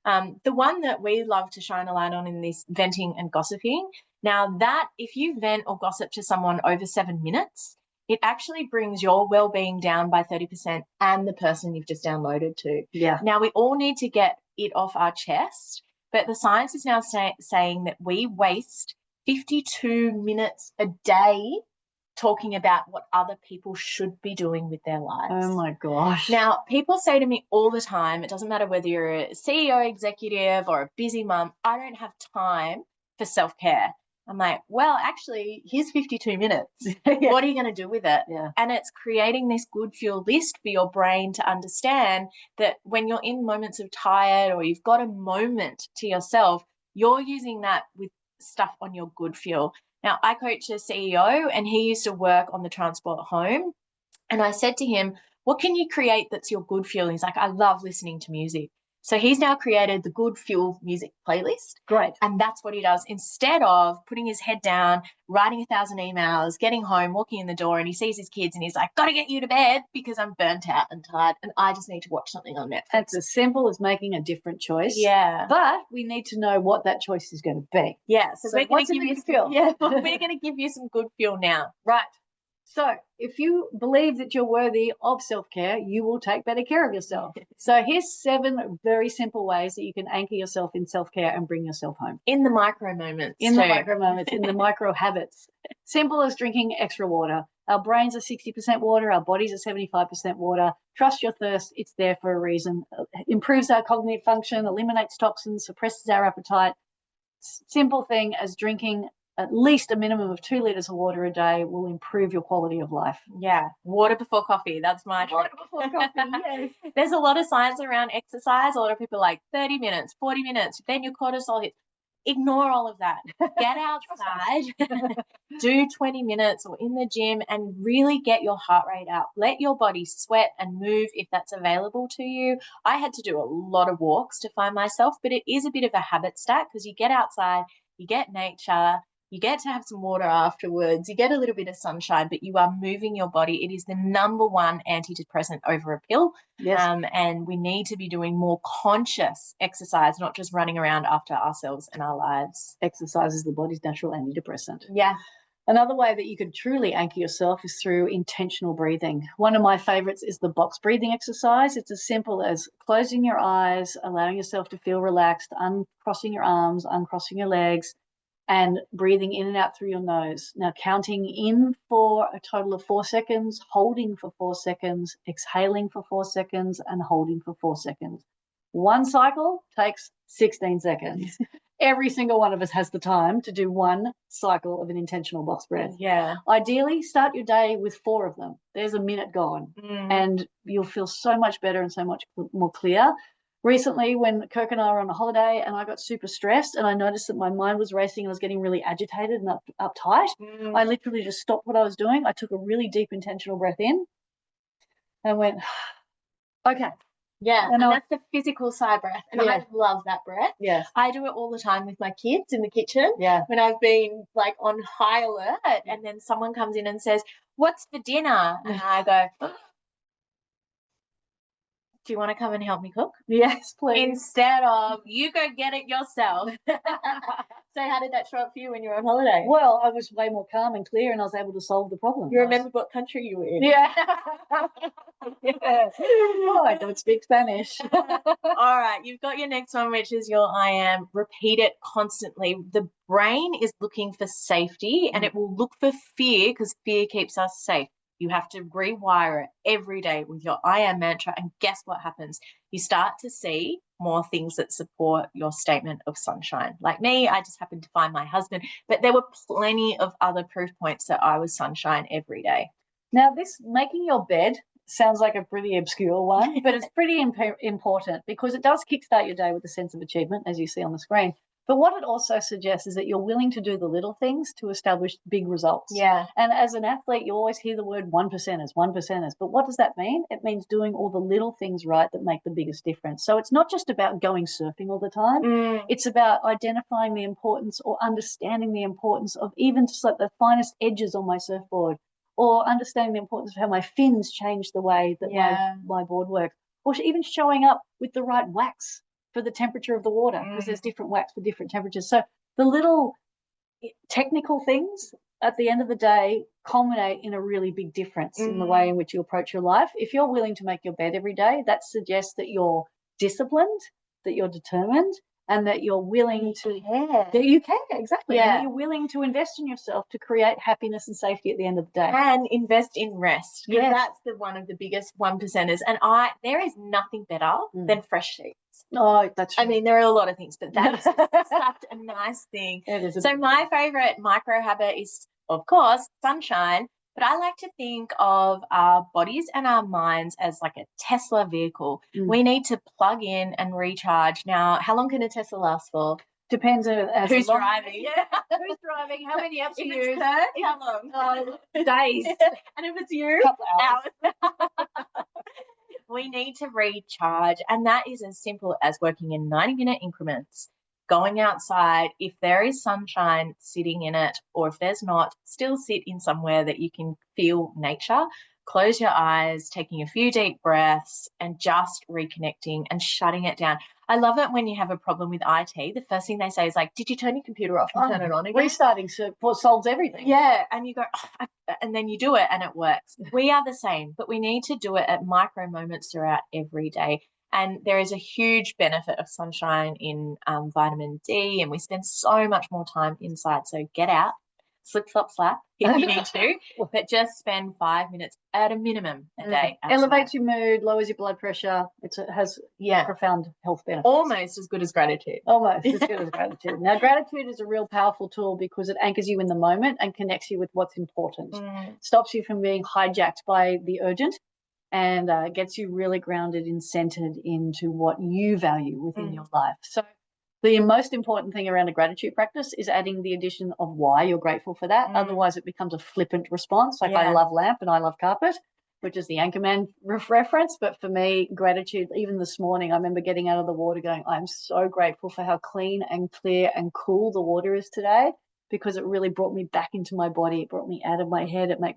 The one that we love to shine a light on in this venting and gossiping. Now that if you vent or gossip to someone over 7 minutes, it actually brings your well-being down by 30% and the person you've just downloaded to. Yeah. Now we all need to get it off our chest, but the science is now saying that we waste 52 minutes a day talking about what other people should be doing with their lives. Oh my gosh. Now, people say to me all the time, it doesn't matter whether you're a CEO, executive, or a busy mum, I don't have time for self-care. I'm like, well, actually, here's 52 minutes. Yeah. What are you going to do with it? Yeah. And it's creating this good fuel list for your brain to understand that when you're in moments of tired or you've got a moment to yourself, you're using that with stuff on your good fuel. Now, I coach a CEO and he used to work on the transport home. And I said to him, what can you create that's your good fuel? He's like, I love listening to music. So he's now created the Good Fuel music playlist. Great. And that's what he does. Instead of putting his head down, writing 1,000 emails, getting home, walking in the door, and he sees his kids and he's like, got to get you to bed because I'm burnt out and tired and I just need to watch something on Netflix. It's as simple as making a different choice. Yeah. But we need to know what that choice is going to be. Yeah. So we're going what's to in give the you good fuel? Yeah, we're going to give you some good fuel now. Right. So if you believe that you're worthy of self-care, you will take better care of yourself. So here's 7 very simple ways that you can anchor yourself in self-care and bring yourself home. In the micro moments. In the micro moments, in the micro habits. Simple as drinking extra water. Our brains are 60% water. Our bodies are 75% water. Trust your thirst. It's there for a reason. Improves our cognitive function, eliminates toxins, suppresses our appetite. Simple thing as drinking at least a minimum of 2 liters of water a day will improve your quality of life. Yeah, water before coffee. That's my Water trick. before coffee, yes. There's a lot of science around exercise. A lot of people are like 30 minutes, 40 minutes, then your cortisol hits. Ignore all of that. Get outside, do 20 minutes or in the gym and really get your heart rate up. Let your body sweat and move if that's available to you. I had to do a lot of walks to find myself, but it is a bit of a habit stack because you get outside, you get nature, you get to have some water afterwards, you get a little bit of sunshine, but you are moving your body. It is the #1 antidepressant over a pill. Yes. And we need to be doing more conscious exercise, not just running around after ourselves and our lives. Exercise is the body's natural antidepressant. Yeah. Another way that you could truly anchor yourself is through intentional breathing. One of my favorites is the box breathing exercise. It's as simple as closing your eyes, allowing yourself to feel relaxed, uncrossing your arms, uncrossing your legs, and breathing in and out through your nose. Now counting in for a total of 4 seconds, holding for 4 seconds, exhaling for 4 seconds, and holding for 4 seconds. One cycle takes 16 seconds. Every single one of us has the time to do one cycle of an intentional box breath. Yeah. Ideally, start your day with 4 of them. There's a minute gone, and you'll feel so much better and so much more clear. Recently, when Kirk and I were on a holiday and I got super stressed and I noticed that my mind was racing and I was getting really agitated and uptight, I literally just stopped what I was doing. I took a really deep intentional breath in and went, okay. Yeah, and that's the physical sigh breath. And I love that breath. Yes. I do it all the time with my kids in the kitchen. Yeah. When I've been like on high alert and then someone comes in and says, what's for dinner? And I go, do you want to come and help me cook? Yes, please. Instead of, you go get it yourself. So how did that show up for you when you were on holiday? Well, I was way more calm and clear and I was able to solve the problem. You remembered what country you were in? Yeah. Yeah. Oh, I don't speak Spanish. All right, you've got your next one, which is your I am. Repeat it constantly. The brain is looking for safety and it will look for fear because fear keeps us safe. You have to rewire it every day with your I am mantra. And guess what happens? You start to see more things that support your statement of sunshine. Like me, I just happened to find my husband, but there were plenty of other proof points that I was sunshine every day. Now, this making your bed sounds like a pretty obscure one, but it's pretty important because it does kickstart your day with a sense of achievement, as you see on the screen. But what it also suggests is that you're willing to do the little things to establish big results. Yeah. And as an athlete, you always hear the word 1%ers, 1%ers. But what does that mean? It means doing all the little things right that make the biggest difference. So it's not just about going surfing all the time. It's about identifying the importance or understanding the importance of even just like the finest edges on my surfboard, or understanding the importance of how my fins change the way that my board works, or even showing up with the right wax for the temperature of the water, because there's different wax for different temperatures. So the little technical things at the end of the day culminate in a really big difference in the way in which you approach your life. If you're willing to make your bed every day, that suggests that you're disciplined, that you're determined, and that you're willing to that you care, exactly. And that you're willing to invest in yourself to create happiness and safety at the end of the day. And invest in rest, because that's one of the biggest 1%ers. And there is nothing better than fresh sheets. Oh, that's true. I mean, there are a lot of things, but that's such a nice thing. It is. So my favorite micro habit is, of course, sunshine. But I like to think of our bodies and our minds as like a Tesla vehicle. We need to plug in and recharge. Now, how long can a Tesla last for? Depends on who's driving. Yeah. Who's driving? How many apps you use? How long? Days. And if it's you, couple hours. We need to recharge, and that is as simple as working in 90-minute increments, going outside. If there is sunshine, sitting in it, or if there's not, still sit in somewhere that you can feel nature. Close your eyes, taking a few deep breaths and just reconnecting and shutting it down. I love it when you have a problem with IT. The first thing they say is like, did you turn your computer off and turn it on again? Restarting solves everything. Yeah, and you go, and then you do it and it works. We are the same, but we need to do it at micro moments throughout every day. And there is a huge benefit of sunshine in vitamin D, and we spend so much more time inside. So get out, slip, slop, slap if you need to, but just spend 5 minutes at a minimum a day. Elevates your mood, lowers your blood pressure. It has profound health benefits. Almost as good as gratitude. Almost as good as gratitude. Now, gratitude is a real powerful tool because it anchors you in the moment and connects you with what's important. Stops you from being hijacked by the urgent, and gets you really grounded and centered into what you value within your life. So the most important thing around a gratitude practice is adding the addition of why you're grateful for that. Otherwise, it becomes a flippant response. Like I love lamp and I love carpet, which is the Anchorman reference. But for me, gratitude, even this morning, I remember getting out of the water going, I'm so grateful for how clean and clear and cool the water is today, because it really brought me back into my body. It brought me out of my head. It made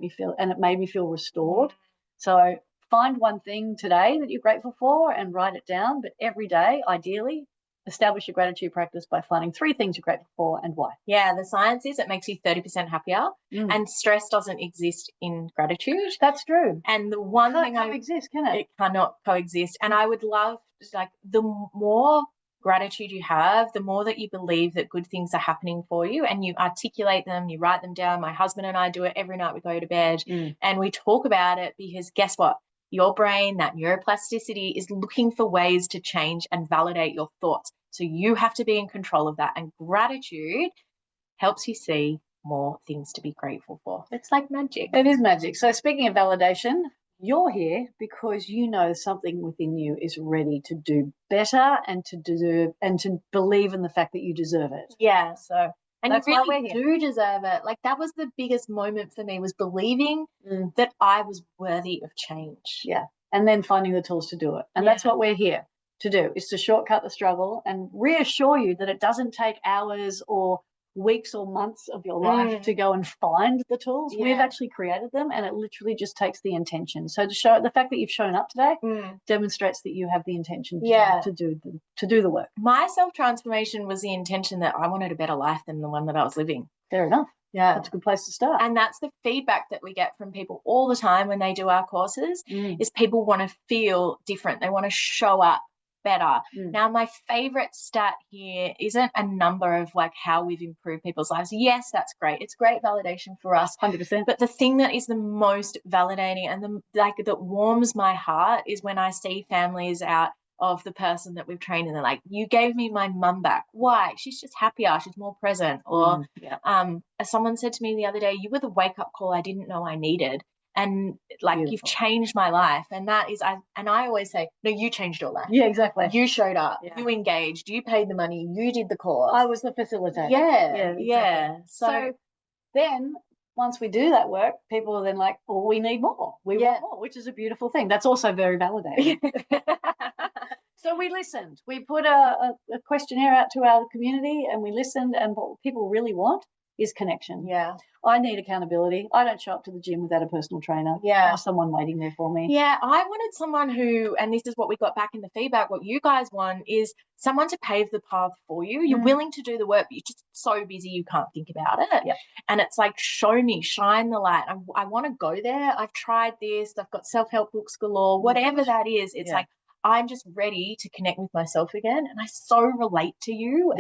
me feel restored. So find one thing today that you're grateful for and write it down. But every day, ideally, establish a gratitude practice by finding 3 things you're grateful for and why. Yeah, the science is it makes you 30% happier, and stress doesn't exist in gratitude. That's true. And the one thing can't coexist, can it? It cannot coexist. And I would love, like, the more gratitude you have, the more that you believe that good things are happening for you, and you articulate them, you write them down. My husband and I do it every night we go to bed, and we talk about it, because guess what? Your brain, that neuroplasticity, is looking for ways to change and validate your thoughts. So you have to be in control of that. And gratitude helps you see more things to be grateful for. It's like magic. It is magic. So speaking of validation, you're here because you know something within you is ready to do better and to deserve and to believe in the fact that you deserve it. Yeah. So and that's you really do deserve it. Like, that was the biggest moment for me, was believing that I was worthy of change. Yeah. And then finding the tools to do it. And that's what we're here to do, is to shortcut the struggle and reassure you that it doesn't take hours or weeks or months of your life to go and find the tools. We've actually created them, and it literally just takes the intention. So to show the fact that you've shown up today demonstrates that you have the intention to do the work. My self-transformation was the intention that I wanted a better life than the one that I was living. Fair enough. Yeah. That's a good place to start. And that's the feedback that we get from people all the time when they do our courses, is people want to feel different. They want to show up better. Now, my favorite stat here isn't a number of like how we've improved people's lives. Yes, that's great. It's great validation for us. 100%. But the thing that is the most validating and that warms my heart is when I see families out of the person that we've trained, and they're like, you gave me my mum back. Why? She's just happier. She's more present. Or as someone said to me the other day, you were the wake-up call I didn't know I needed. And like, you've changed my life. And that is, I always say, no, you changed your life. Yeah, exactly. You showed up, you engaged, you paid the money, you did the course. I was the facilitator. Yeah. Exactly. So then once we do that work, people are then like, oh, we need more. We want more, which is a beautiful thing. That's also very validating. So we listened. We put a questionnaire out to our community, and we listened, and what people really want is connection. Yeah. I need accountability. I don't show up to the gym without a personal trainer or someone waiting there for me. Yeah, I wanted someone who, and this is what we got back in the feedback, what you guys want is someone to pave the path for you. You're willing to do the work, but you're just so busy you can't think about it. Yep. And it's like, show me, shine the light. I want to go there. I've tried this. I've got self-help books galore, whatever that is. It's like, I'm just ready to connect with myself again. And I so relate to you.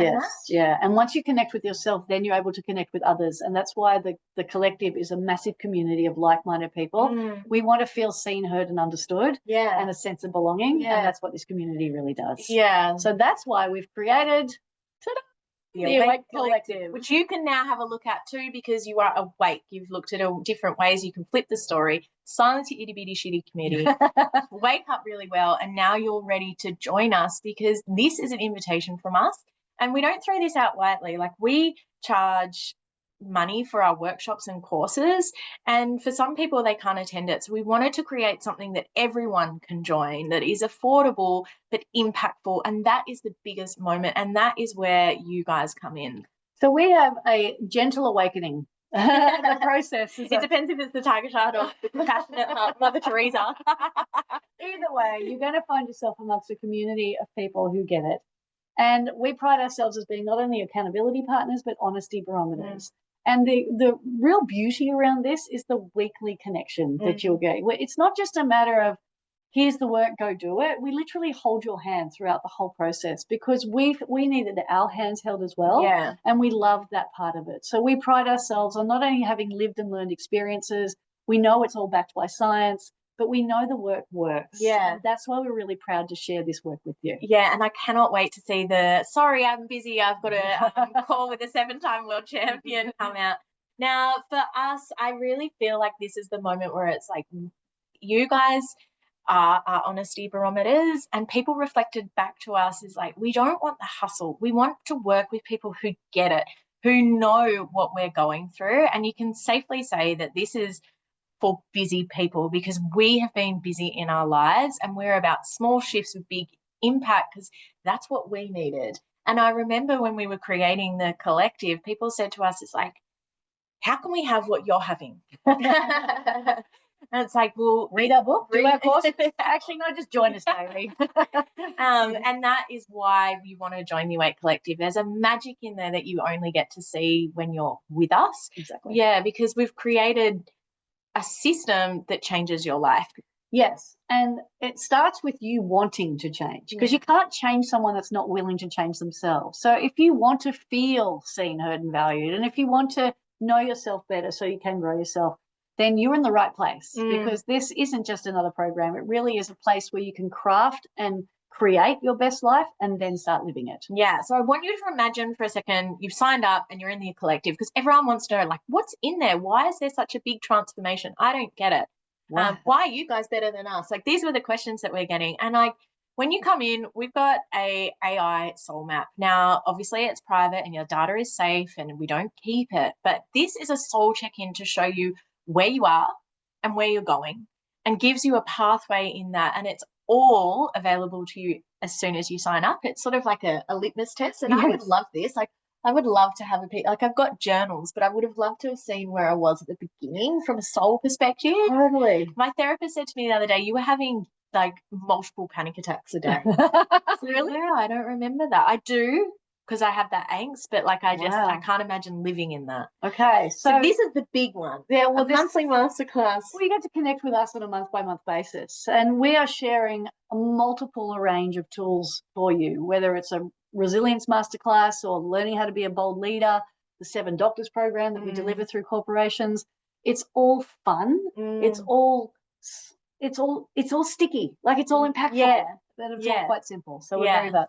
Yeah. And once you connect with yourself, then you're able to connect with others. And that's why the collective is a massive community of like-minded people. We want to feel seen, heard, and understood. Yeah. And a sense of belonging. Yeah. And that's what this community really does. Yeah. So that's why we've created the Awaken Collective, which you can now have a look at too, because you are awake. You've looked at different ways you can flip the story, silence your itty bitty shitty committee, wake up really well, and now you're ready to join us, because this is an invitation from us, and we don't throw this out lightly. Like, we charge money for our workshops and courses, and for some people they can't attend it, so we wanted to create something that everyone can join, that is affordable but impactful, and that is the biggest moment, and that is where you guys come in. So we have a gentle awakening. The process is it depends if it's the tiger chart or the compassionate heart, Mother Teresa. Either way, you're going to find yourself amongst a community of people who get it, and we pride ourselves as being not only accountability partners but honesty barometers. And the real beauty around this is the weekly connection that you'll get. It's not just a matter of, here's the work, go do it. We literally hold your hand throughout the whole process, because we needed our hands held as well. Yeah. And we love that part of it. So we pride ourselves on not only having lived and learned experiences, we know it's all backed by science, but we know the work works. Yeah. And that's why we're really proud to share this work with you. Yeah, and I cannot wait to see sorry, I'm busy, I've got a call with a 7-time world champion come out. Now, for us, I really feel like this is the moment where it's like, you guys are our honesty barometers, and people reflected back to us is like, we don't want the hustle. We want to work with people who get it, who know what we're going through. And you can safely say that this is for busy people, because we have been busy in our lives, and we're about small shifts with big impact, because that's what we needed. And I remember when we were creating the collective, people said to us, it's like, how can we have what you're having? And it's like, well, read our book, do our course. Actually, no, just join us daily. And that is why you want to join the Awake Collective. There's a magic in there that you only get to see when you're with us. Exactly. Yeah, because we've created a system that changes your life. Yes, and it starts with you wanting to change, because you can't change someone that's not willing to change themselves. So if you want to feel seen, heard, and valued, and if you want to know yourself better so you can grow yourself, then you're in the right place, because this isn't just another program. It really is a place where you can craft and create your best life and then start living it. Yeah. So I want you to imagine for a second, you've signed up and you're in the collective, because everyone wants to know, like, what's in there? Why is there such a big transformation? I don't get it. Wow. Why are you guys better than us? Like, these were the questions that we're getting. And like, when you come in, we've got a AI soul map. Now, obviously it's private and your data is safe and we don't keep it, but this is a soul check-in to show you where you are and where you're going, and gives you a pathway in that. And it's all available to you as soon as you sign up. It's sort of like a litmus test. And I would love this. Like, I would love to have like, I've got journals, but I would have loved to have seen where I was at the beginning from a soul perspective. Totally. My therapist said to me the other day, you were having like multiple panic attacks a day. Really? Yeah, I don't remember that. I do, because I have that angst, but like, I can't imagine living in that. Okay. So this is the big one. Yeah. Well, this monthly masterclass. Well, you get to connect with us on a month-by-month basis, and we are sharing a multiple range of tools for you, whether it's a resilience masterclass or learning how to be a bold leader, the 7 Doctors program that we deliver through corporations. It's all fun. It's all sticky. Like, it's all impactful. Yeah. But it's all quite simple. So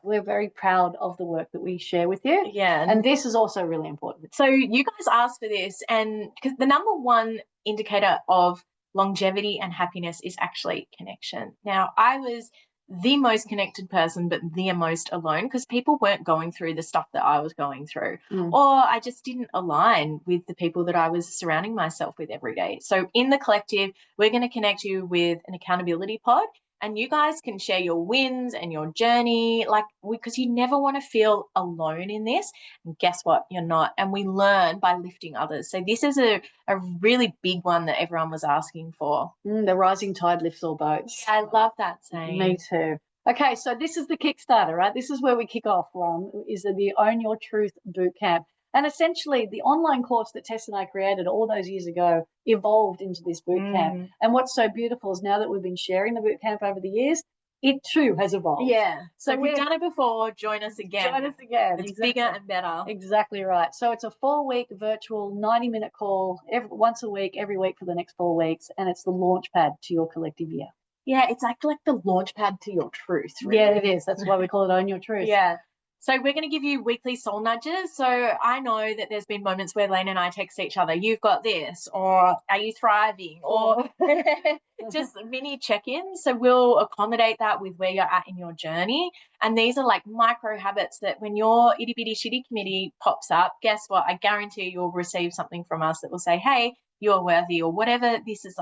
we're very proud of the work that we share with you. Yeah. And this is also really important. So you guys asked for this, and because the number one indicator of longevity and happiness is actually connection. Now, I was the most connected person, but the most alone, because people weren't going through the stuff that I was going through, or I just didn't align with the people that I was surrounding myself with every day. So in the collective, we're going to connect you with an accountability pod, and you guys can share your wins and your journey, like, because you never want to feel alone in this. And guess what? You're not. And we learn by lifting others. So this is a really big one that everyone was asking for. The rising tide lifts all boats. Yeah, I love that saying. Me too. Okay, so this is the Kickstarter, right? This is where we kick off, is the Own Your Truth Bootcamp. And essentially, the online course that Tess and I created all those years ago evolved into this bootcamp. And what's so beautiful is now that we've been sharing the bootcamp over the years, it too has evolved. Yeah. So if you've done it before, join us again. Join us again. It's bigger and better. Exactly right. So it's a 4-week virtual 90-minute call once a week, every week for the next 4 weeks. And it's the launch pad to your collective year. Yeah, it's like the launch pad to your truth. Really. Yeah, it is. That's why we call it Own Your Truth. Yeah. So we're going to give you weekly soul nudges. So I know that there's been moments where Layne and I text each other, you've got this, or are you thriving, or just mini check-ins. So we'll accommodate that with where you're at in your journey. And these are like micro habits that when your itty bitty shitty committee pops up, guess what? I guarantee you'll receive something from us that will say, hey, you're worthy, or whatever. This is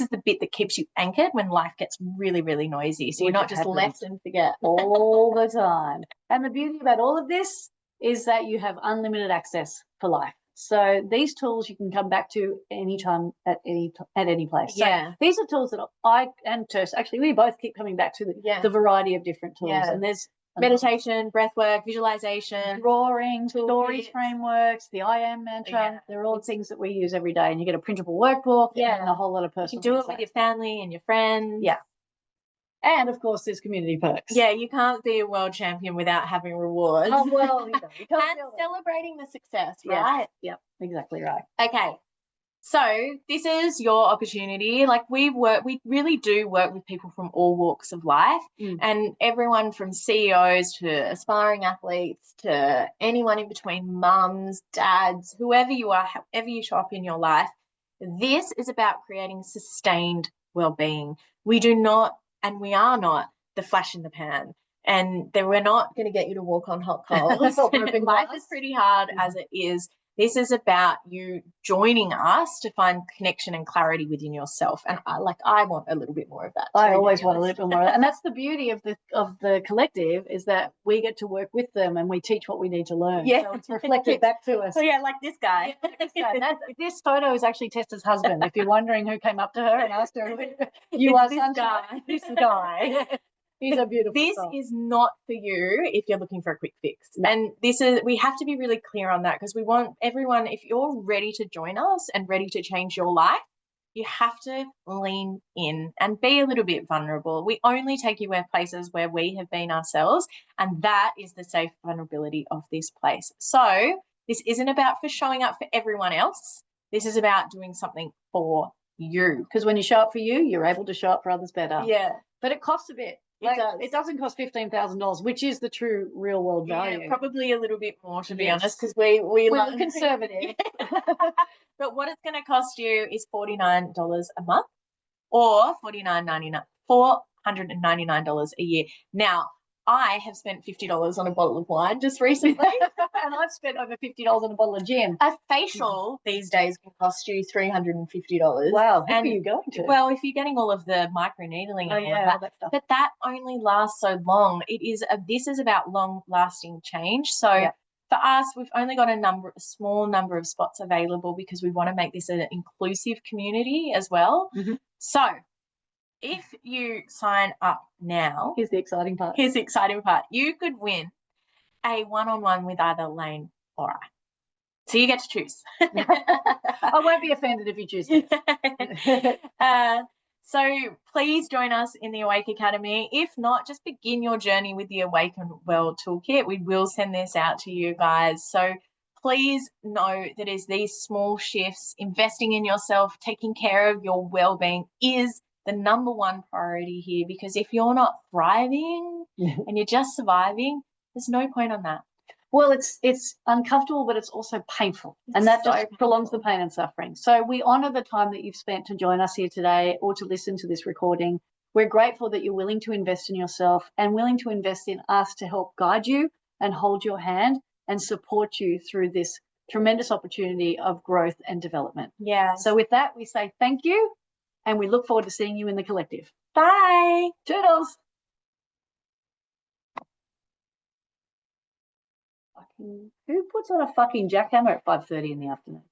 the bit that keeps you anchored when life gets really, really noisy. So you're not just left and forget all the time. And the beauty about all of this is that you have unlimited access for life. So these tools you can come back to anytime at any place. Yeah. So these are tools that I and Tess, actually, we both keep coming back to the variety of different tools. Yeah. And there's meditation, breath work, visualization, drawing, stories, frameworks, the I am mantra. Yeah. They're all things that we use every day. And you get a printable workbook and a whole lot of personal. You can do it with your family and your friends. Yeah. And of course, there's community perks. Yeah, you can't be a world champion without having rewards. Oh, well, you can't and celebrating the success, right? Yeah, exactly right. Okay. So this is your opportunity. Like we really do work with people from all walks of life, and everyone from CEOs to aspiring athletes to anyone in between, mums, dads, whoever you are, however you show up in your life. This is about creating sustained well-being. We do not, and we are not, the flash in the pan. And we're not going to get you to walk on hot coals. Life is pretty hard as it is. This is about you joining us to find connection and clarity within yourself. And I want a little bit more of that. I always want a little bit more of that. And that's the beauty of the collective, is that we get to work with them and we teach what we need to learn. Yeah. So it's reflected back to us. So yeah, like this guy. This photo is actually Tessa's husband. If you're wondering who came up to her and asked her, this guy. He's a beautiful soul. Is not for you if you're looking for a quick fix. No. And we have to be really clear on that, because we want everyone, if you're ready to join us and ready to change your life, you have to lean in and be a little bit vulnerable. We only take you places where we have been ourselves, and that is the safe vulnerability of this place. So this isn't about for showing up for everyone else. This is about doing something for you. Because when you show up for you, you're able to show up for others better. Yeah. But it costs a bit. It doesn't cost $15,000, which is the true real world value. Yeah, probably a little bit more, to be honest, because we're conservative. But what it's going to cost you is $49 a month, or $499 a year. Now, I have spent $50 on a bottle of wine just recently. And I've spent over $50 on a bottle of gin. A facial these days can cost you $350. Wow, who are you going to? Well, if you're getting all of the micro needling and all that stuff. But that only lasts so long. This is about long-lasting change. So for us, we've only got a small number of spots available, because we want to make this an inclusive community as well. So if you sign up now, here's the exciting part. You could win a one-on-one with either Layne or I. So you get to choose. I won't be offended if you choose. So please join us in the Awake Academy. If not, just begin your journey with the Awaken World Toolkit. We will send this out to you guys. So please know that as these small shifts, investing in yourself, taking care of your well-being is the number one priority here, because if you're not thriving and you're just surviving, there's no point on that. Well, it's uncomfortable, but it's also painful, and that just prolongs the pain and suffering. So we honour the time that you've spent to join us here today or to listen to this recording. We're grateful that you're willing to invest in yourself and willing to invest in us to help guide you and hold your hand and support you through this tremendous opportunity of growth and development. Yeah. So with that, we say thank you, and we look forward to seeing you in the collective. Bye. Toodles. Who puts on a fucking jackhammer at 5:30 in the afternoon?